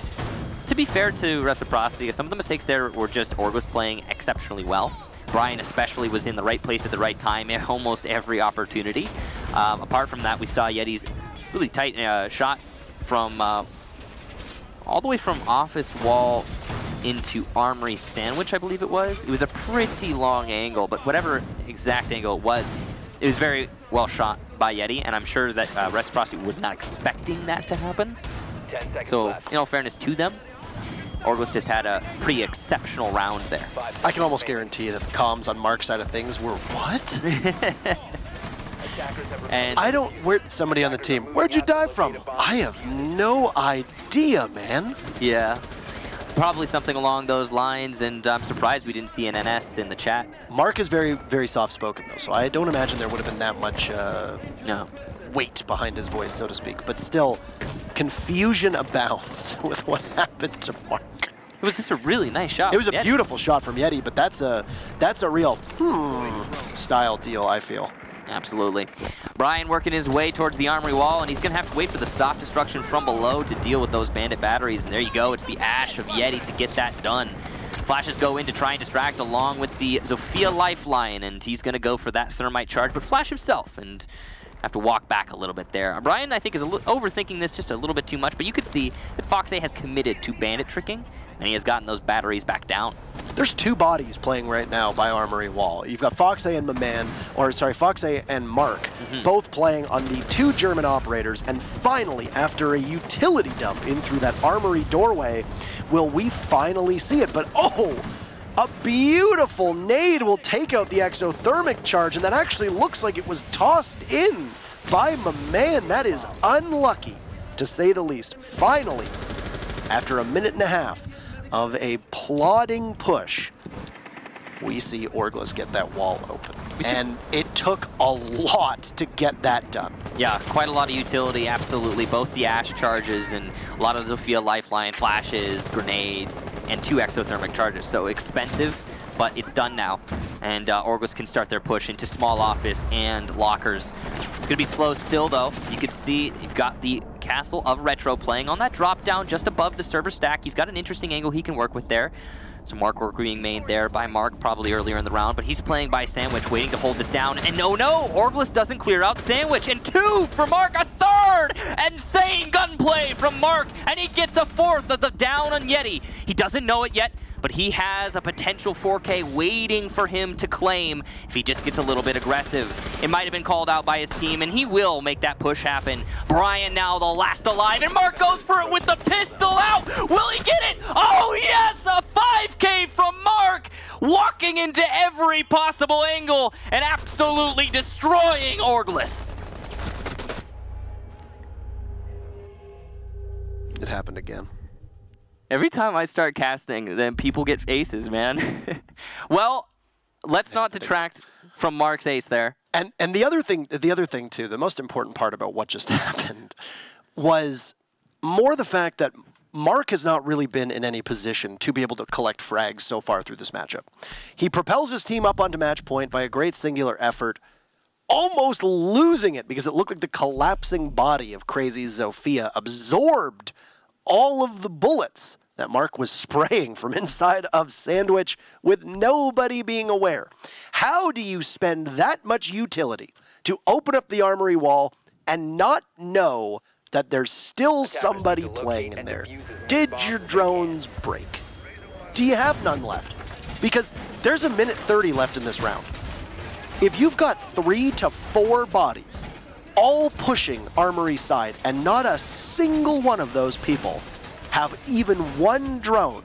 To be fair to Reciprocity, some of the mistakes there were just OrgLess playing exceptionally well. Brian especially was in the right place at the right time at almost every opportunity. Apart from that, we saw Yeti's really tight shot from all the way from office wall into Armory Sandwich, I believe it was. It was a pretty long angle, but whatever exact angle it was very well shot by Yeti, and I'm sure that Reciprocity was not expecting that to happen. So, in all fairness to them, OrgLess just had a pretty exceptional round there. I can almost guarantee that the comms on Mark's side of things were, what? And somebody on the team, where'd you die from? I have no idea, man. Yeah, probably something along those lines, and I'm surprised we didn't see an NS in the chat. Mark is very, very soft-spoken, though, so I don't imagine there would have been that much weight behind his voice, so to speak. But still, confusion abounds with what happened to Mark. It was just a really nice shot. It was a beautiful shot from Yeti, but that's a real style deal, I feel. Absolutely. Brian working his way towards the Armory wall, and he's going to have to wait for the soft destruction from below to deal with those bandit batteries. And there you go. It's the Ash of Yeti to get that done. Flashes go in to try and distract along with the Zofia Lifeline, and he's going to go for that Thermite charge, but Flash himself, and have to walk back a little bit there. Brian, I think, is overthinking this just a little bit too much, but you could see that Foxay has committed to bandit tricking, and he has gotten those batteries back down. There's two bodies playing right now by Armory Wall. You've got Foxay and Foxay and Mark, both playing on the two German operators, and finally, after a utility dump in through that Armory doorway, will we finally see it? But oh! A beautiful nade will take out the exothermic charge, and that actually looks like it was tossed in by my man. That is unlucky, to say the least. Finally, after a minute and a half of a plodding push, we see OrgLess get that wall open. And it took a lot to get that done. Yeah, quite a lot of utility, absolutely. Both the Ash charges and a lot of the Zofia lifeline, flashes, grenades, and 2 exothermic charges. So expensive, but it's done now. And OrgLess can start their push into small office and lockers. It's going to be slow still, though. You can see you've got the Castle of Retro playing on that drop down just above the server stack. He's got an interesting angle he can work with there. Some Mark work being made there by Mark, probably earlier in the round, but he's playing by Sandwich, waiting to hold this down. And no, OrgLess doesn't clear out Sandwich. And 2 for Mark, a third! Insane gunplay from Mark, and he gets a 4th of the down on Yeti. He doesn't know it yet, but he has a potential 4K waiting for him to claim if he just gets a little bit aggressive. It might have been called out by his team, and he will make that push happen. Brian now the last alive, and Mark goes for it with the pistol out. Will he get it? Oh yes, a 5K from Mark, walking into every possible angle and absolutely destroying OrgLess. It happened again. Every time I start casting, then people get aces, man. Well, let's not detract from Mark's ace there. And the other thing too, the most important part about what just happened was more the fact that Mark has not really been in any position to be able to collect frags so far through this matchup. He propels his team up onto match point by a great singular effort, almost losing it because it looked like the collapsing body of Crazy Zofia absorbed all of the bullets that Mark was spraying from inside of Sandwich with nobody being aware. How do you spend that much utility to open up the Armory Wall and not know that there's still somebody playing in there? Did your drones break? Do you have none left? Because there's a minute 30 left in this round. If you've got 3 to 4 bodies all pushing Armory side and not a single one of those people have even 1 drone,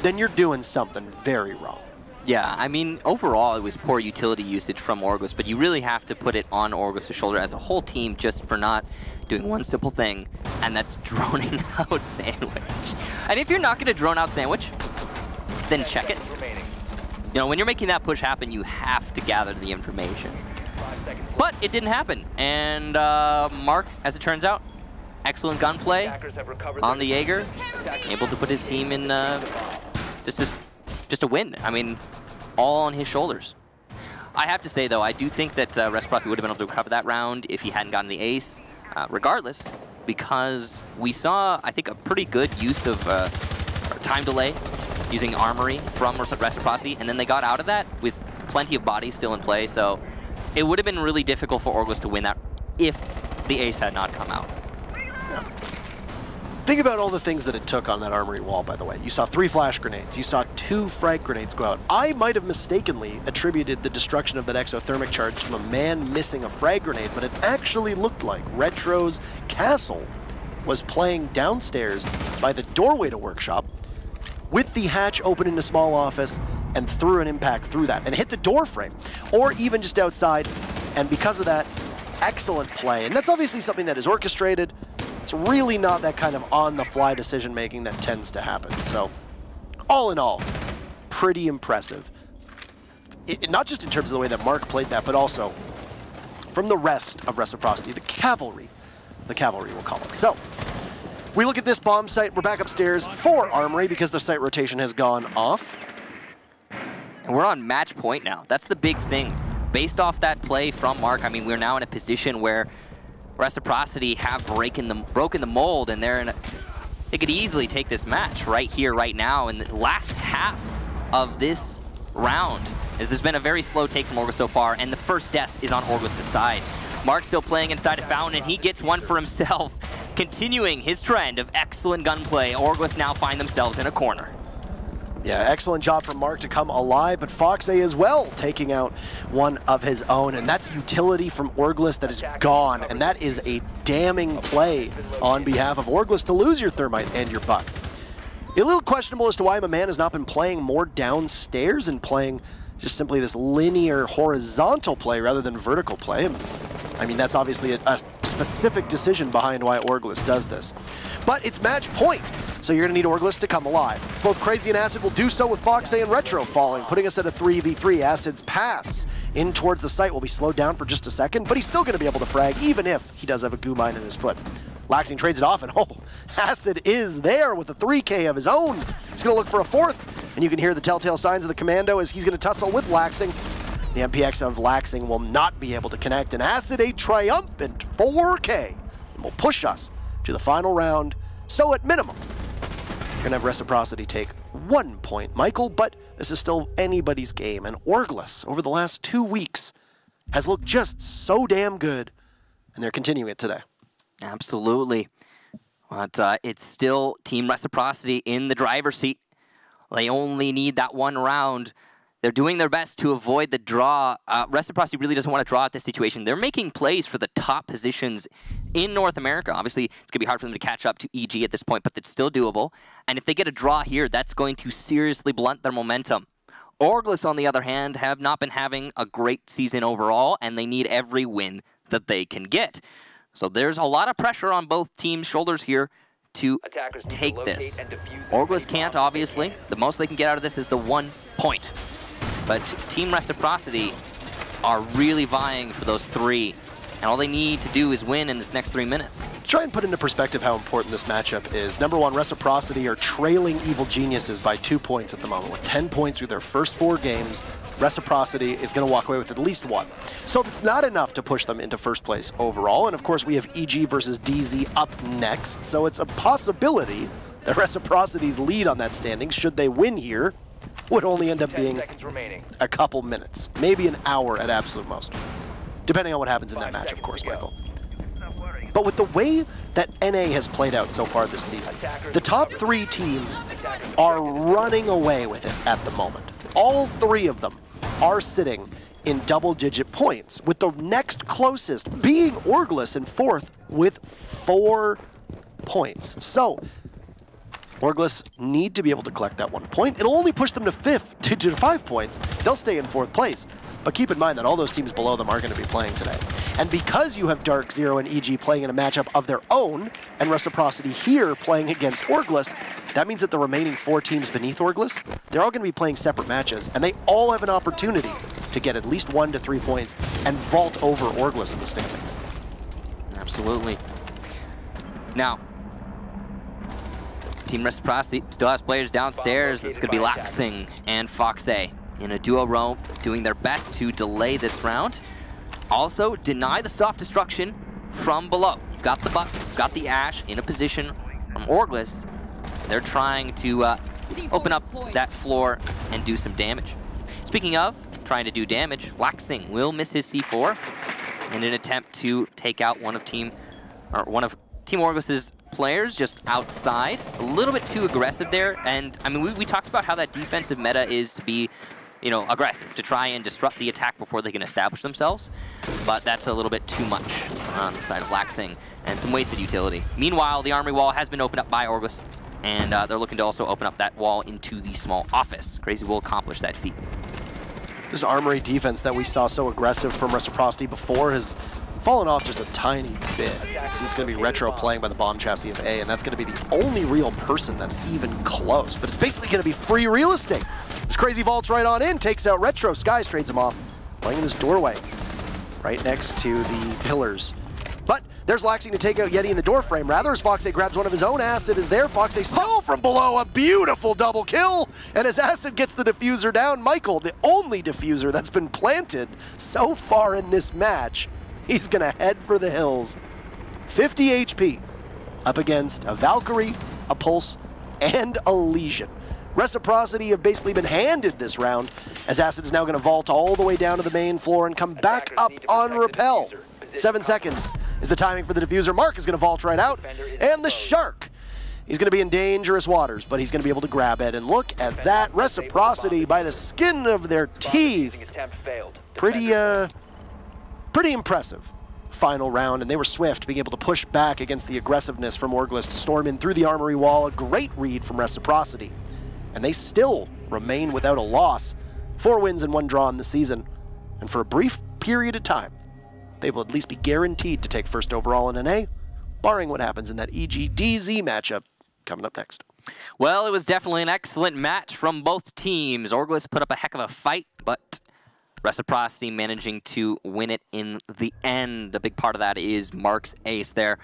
then you're doing something very wrong. Yeah, I mean, overall, it was poor utility usage from OrgLess, but you really have to put it on OrgLess' shoulder as a whole team just for not doing one simple thing, and that's droning out Sandwich. And if you're not going to drone out Sandwich, then check it. You know, when you're making that push happen, you have to gather the information. But it didn't happen, and Mark, as it turns out, excellent gunplay on the Jaeger, able to put his team in just a win. I mean, all on his shoulders. I have to say, though, I do think that Reciprocity would have been able to recover that round if he hadn't gotten the ace, regardless, because we saw, I think, a pretty good use of time delay using Armory from Reciprocity, and then they got out of that with plenty of bodies still in play, so it would have been really difficult for OrgLess to win that if the ace had not come out. Yeah. Think about all the things that it took on that Armory wall, by the way. You saw 3 flash grenades. You saw 2 frag grenades go out. I might have mistakenly attributed the destruction of that exothermic charge to a man missing a frag grenade, but it actually looked like Retro's Castle was playing downstairs by the doorway to Workshop with the hatch open in a small office and threw an impact through that and hit the door frame, or even just outside. And because of that, excellent play. And that's obviously something that is orchestrated. It's really not that kind of on-the-fly decision-making that tends to happen. So, all in all, pretty impressive. Not just in terms of the way that Mark played that, but also from the rest of Reciprocity, the cavalry we'll call it. So, we look at this bomb site. We're back upstairs for Armory because the site rotation has gone off. And we're on match point now. That's the big thing. Based off that play from Mark, I mean, we're now in a position where Reciprocity have broken the mold, and they could easily take this match right here, right now. In the last half of this round, as there's been a very slow take from OrgLess so far, and the first death is on OrgLess' side. Mark still playing inside of Fountain, and he gets one for himself. Continuing his trend of excellent gunplay, OrgLess now find themselves in a corner. Yeah, excellent job from Mark to come alive, but Foxay as well taking out one of his own, and that's utility from OrgLess that is gone, and that is a damning play on behalf of OrgLess to lose your Thermite and your Buck. A little questionable as to why my man has not been playing more downstairs and playing just simply this linear horizontal play rather than vertical play. I mean, that's obviously a specific decision behind why OrgLess does this. But it's match point, so you're going to need OrgLess to come alive. Both Crazy and Acid will do so with Foxay and Retro falling, putting us at a 3v3. Acid's pass in towards the site will be slowed down for just a second, but he's still going to be able to frag, even if he does have a goo mine in his foot. Laxing trades it off, and oh, Acid is there with a 3K of his own. He's going to look for a fourth, and you can hear the telltale signs of the commando as he's going to tussle with Laxing. The MPX of Laxing will not be able to connect, and Acid a triumphant 4K, and will push us to the final round. So at minimum, you're gonna have Reciprocity take 1 point, Michael, but this is still anybody's game, and OrgLess over the last 2 weeks has looked just so damn good, and they're continuing it today. Absolutely. But it's still Team Reciprocity in the driver's seat. They only need that one round. They're doing their best to avoid the draw. Reciprocity really doesn't want to draw at this situation. They're making plays for the top positions in North America. Obviously, it's going to be hard for them to catch up to EG at this point, but it's still doable. And if they get a draw here, that's going to seriously blunt their momentum. OrgLess, on the other hand, have not been having a great season overall, and they need every win that they can get. So there's a lot of pressure on both teams' shoulders here to take this. OrgLess can't, obviously. The most they can get out of this is the 1 point. But Team Reciprocity are really vying for those 3. And all they need to do is win in this next 3 minutes. Try and put into perspective how important this matchup is. Number one, Reciprocity are trailing Evil Geniuses by 2 points at the moment. With 10 points through their first 4 games, Reciprocity is going to walk away with at least 1. So it's not enough to push them into first place overall. And of course, we have EG versus DZ up next. So it's a possibility that Reciprocity's lead on that standing, should they win here, would only end up being a couple minutes, maybe an hour at absolute most, depending on what happens in that match, of course, Michael. But with the way that NA has played out so far this season, the top 3 teams are running away with it at the moment. All 3 of them are sitting in double-digit points, with the next closest being OrgLess in 4th with 4 points. So OrgLess need to be able to collect that 1 point. It'll only push them to 5 points. They'll stay in 4th place. But keep in mind that all those teams below them are going to be playing today. And because you have Dark Zero and EG playing in a matchup of their own, and Reciprocity here playing against OrgLess, that means that the remaining 4 teams beneath OrgLess, they're all going to be playing separate matches, and they all have an opportunity to get at least 1 to 3 points and vault over OrgLess in the standings. Absolutely. Now, Team Reciprocity still has players downstairs. It's going to be Laxing and Foxay in a duo row, doing their best to delay this round. Also, deny the soft destruction from below. You've got the Buck, you've got the Ash in a position from OrgLess. They're trying to open up that floor and do some damage. Speaking of trying to do damage, Laxing will miss his C4 in an attempt to take out one of Team OrgLess's players just outside. A little bit too aggressive there, and I mean, we talked about how that defensive meta is to be, you know, aggressive, to try and disrupt the attack before they can establish themselves, but that's a little bit too much on the side of Laxing, and some wasted utility. Meanwhile, the armory wall has been opened up by OrgLess, and they're looking to also open up that wall into the small office. Crazy will accomplish that feat. This armory defense that we saw so aggressive from Reciprocity before has fallen off just a tiny bit. It's going to be Retro playing by the bomb chassis of A, and that's going to be the only real person that's even close. But it's basically going to be free real estate. This Crazy vaults right on in, takes out Retro. Skies trades him off, playing in this doorway right next to the pillars. But there's Laxing to take out Yeti in the door frame. Rather, as Foxay grabs one of his own, Acid is there. Foxay still from below, a beautiful double kill. And as Acid gets the diffuser down, Michael, the only diffuser that's been planted so far in this match, he's gonna head for the hills. 50 HP up against a Valkyrie, a Pulse, and a Legion. Reciprocity have basically been handed this round, as Acid is now gonna vault all the way down to the main floor and come back up on Repel. 7 seconds is the timing for the diffuser. Mark is going to vault right out, and the Shark, he's going to be in dangerous waters, but he's going to be able to grab it. And look at that Reciprocity by the skin of their teeth. Pretty impressive final round, and they were swift, being able to push back against the aggressiveness from OrgLess to storm in through the armory wall. A great read from Reciprocity, and they still remain without a loss. 4 wins and 1 draw in the season, and for a brief period of time, they will at least be guaranteed to take first overall in NA, barring what happens in that EG-DZ matchup coming up next. Well, it was definitely an excellent match from both teams. OrgLess put up a heck of a fight, but Reciprocity managing to win it in the end. A big part of that is Mark's ace there,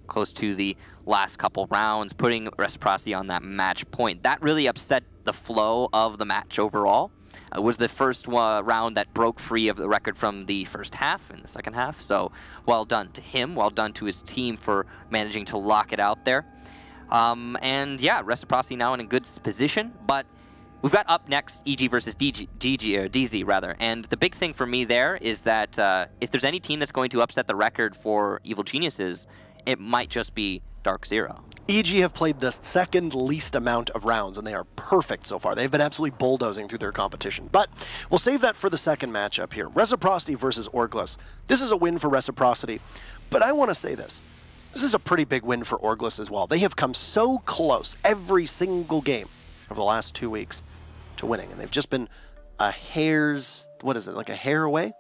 close to the last couple rounds, putting Reciprocity on that match point. That really upset the flow of the match overall. It was the first round that broke free of the record from the first half in the second half. So well done to him, well done to his team for managing to lock it out there. And yeah, Reciprocity now in a good position, but we've got up next EG versus DZ rather. And the big thing for me there is that if there's any team that's going to upset the record for Evil Geniuses, it might just be Dark Zero. EG have played the second least amount of rounds, and they are perfect so far. They've been absolutely bulldozing through their competition. But we'll save that for the second matchup here. Reciprocity versus OrgLess. This is a win for Reciprocity, but I want to say this. This is a pretty big win for OrgLess as well. They have come so close every single game over the last 2 weeks to winning, and they've just been a hair's, what is it, like a hair away?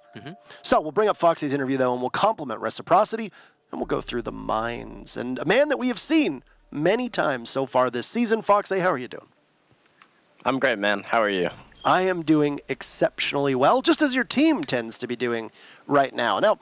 So we'll bring up Foxy's interview, though, and we'll compliment Reciprocity, and we'll go through the minds. And a man that we have seen many times so far this season. Foxy, how are you doing? I'm great, man. How are you? I am doing exceptionally well, just as your team tends to be doing right now. Now,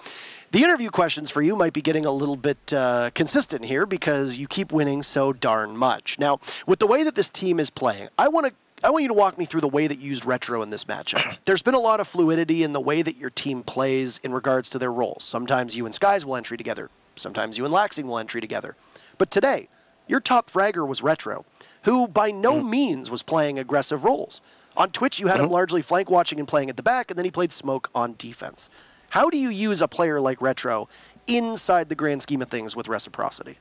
the interview questions for you might be getting a little bit consistent here because you keep winning so darn much. Now, with the way that this team is playing, I want you to walk me through the way that you used Retro in this matchup. There's been a lot of fluidity in the way that your team plays in regards to their roles. Sometimes you and Skies will entry together. Sometimes you and Laxing will entry together. But today, your top fragger was Retro, who by no means was playing aggressive roles. On Twitch, you had him largely flank watching and playing at the back, and then he played Smoke on defense. How do you use a player like Retro inside the grand scheme of things with Reciprocity?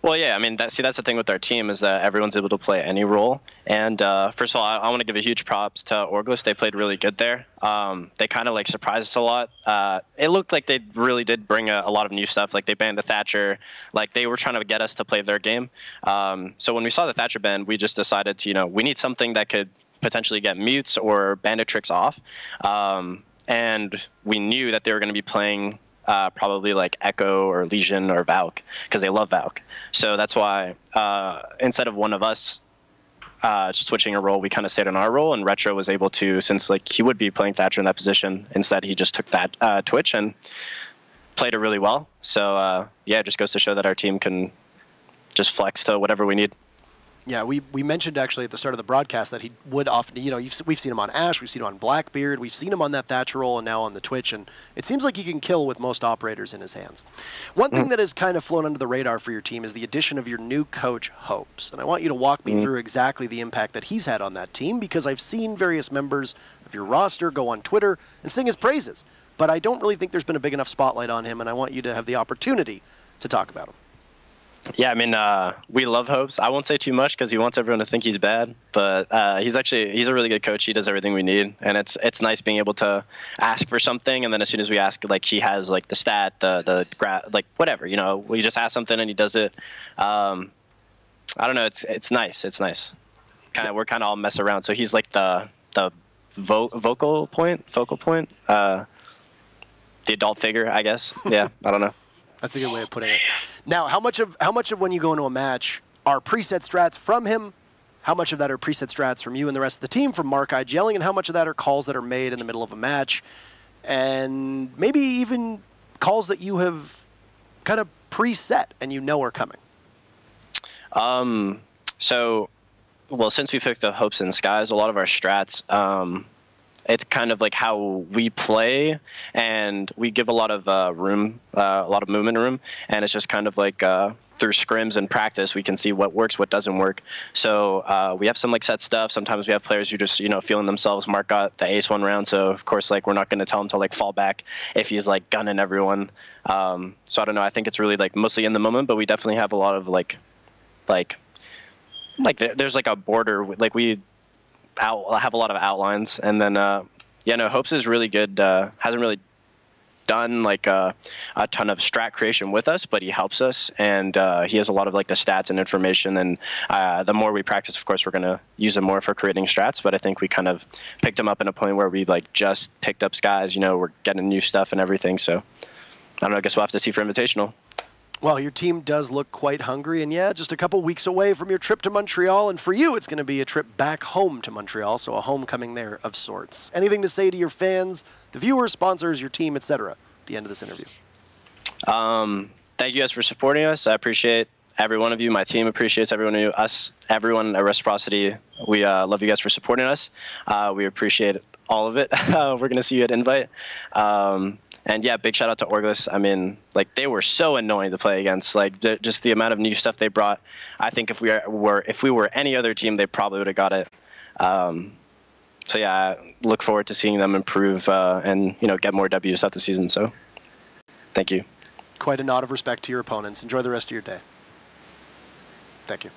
Well, yeah, I mean, that's the thing with our team is that everyone's able to play any role. And first of all, I want to give a huge props to OrgLess. They played really good there. They kind of like surprised us a lot. It looked like they really did bring a lot of new stuff. Like they banned the Thatcher. Like they were trying to get us to play their game. So when we saw the Thatcher ban, we just decided to, we need something that could potentially get mutes or bandit tricks off. And we knew that they were going to be playing probably like Echo or Legion or Valk because they love Valk. So that's why instead of one of us switching a role, we kind of stayed on our role, and Retro was able to, since like he would be playing Thatcher in that position, instead he just took that Twitch and played it really well. So yeah, it just goes to show that our team can just flex to whatever we need. Yeah, we mentioned actually at the start of the broadcast that he would often, we've seen him on Ashe, we've seen him on Blackbeard, we've seen him on that Thatcher role, and now on the Twitch, and it seems like he can kill with most operators in his hands. One thing that has kind of flown under the radar for your team is the addition of your new coach, Hopes, and I want you to walk me through exactly the impact that he's had on that team, because I've seen various members of your roster go on Twitter and sing his praises, but I don't really think there's been a big enough spotlight on him, and I want you to have the opportunity to talk about him. Yeah, I mean, we love Hopes. I won't say too much because he wants everyone to think he's bad, but he's a really good coach. He does everything we need, and it's nice being able to ask for something, and then as soon as we ask, like he has like the stat, like whatever, we just ask something and he does it. I don't know. It's nice. It's nice. We're kind of all mess around. So he's like the focal point, the adult figure, I guess. Yeah, I don't know. That's a good way of putting it. Now, how much of when you go into a match are preset strats from him? How much of that are preset strats from you and the rest of the team, from Mark IGLing, and how much of that are calls that are made in the middle of a match, and maybe even calls that you have kind of preset and are coming? So, well, since we picked up Hopes and Skies, a lot of our strats, it's kind of like how we play, and we give a lot of room, a lot of movement room, and it's just kind of like through scrims and practice, we can see what works, what doesn't work. So we have some like set stuff. Sometimes we have players who just, feeling themselves. Mark got the ace one round, so of course, like, we're not going to tell him to like fall back if he's like gunning everyone. So I don't know. I think it's really like mostly in the moment, but we definitely have a lot of like there's like a border. Like we have a lot of outlines, and then Hopes is really good. Hasn't really done like a ton of strat creation with us, but he helps us, and he has a lot of like the stats and information, and the more we practice, of course, we're going to use him more for creating strats. But I think we kind of picked him up in a point where we like just picked up skies, we're getting new stuff and everything. So I don't know, I guess we'll have to see for Invitational. Well, your team does look quite hungry, and yeah, just a couple weeks away from your trip to Montreal, and for you, it's going to be a trip back home to Montreal, so a homecoming there of sorts. Anything to say to your fans, the viewers, sponsors, your team, etc. at the end of this interview? Thank you guys for supporting us. I appreciate every one of you. My team appreciates everyone at Reciprocity. We love you guys for supporting us. We appreciate all of it. We're going to see you at Invite. And yeah, big shout out to OrgLess. I mean, like, they were so annoying to play against. Like, just the amount of new stuff they brought. I think if we were any other team, they probably would have got it. So yeah, I look forward to seeing them improve and get more W's throughout the season. So, thank you. Quite a nod of respect to your opponents. Enjoy the rest of your day. Thank you.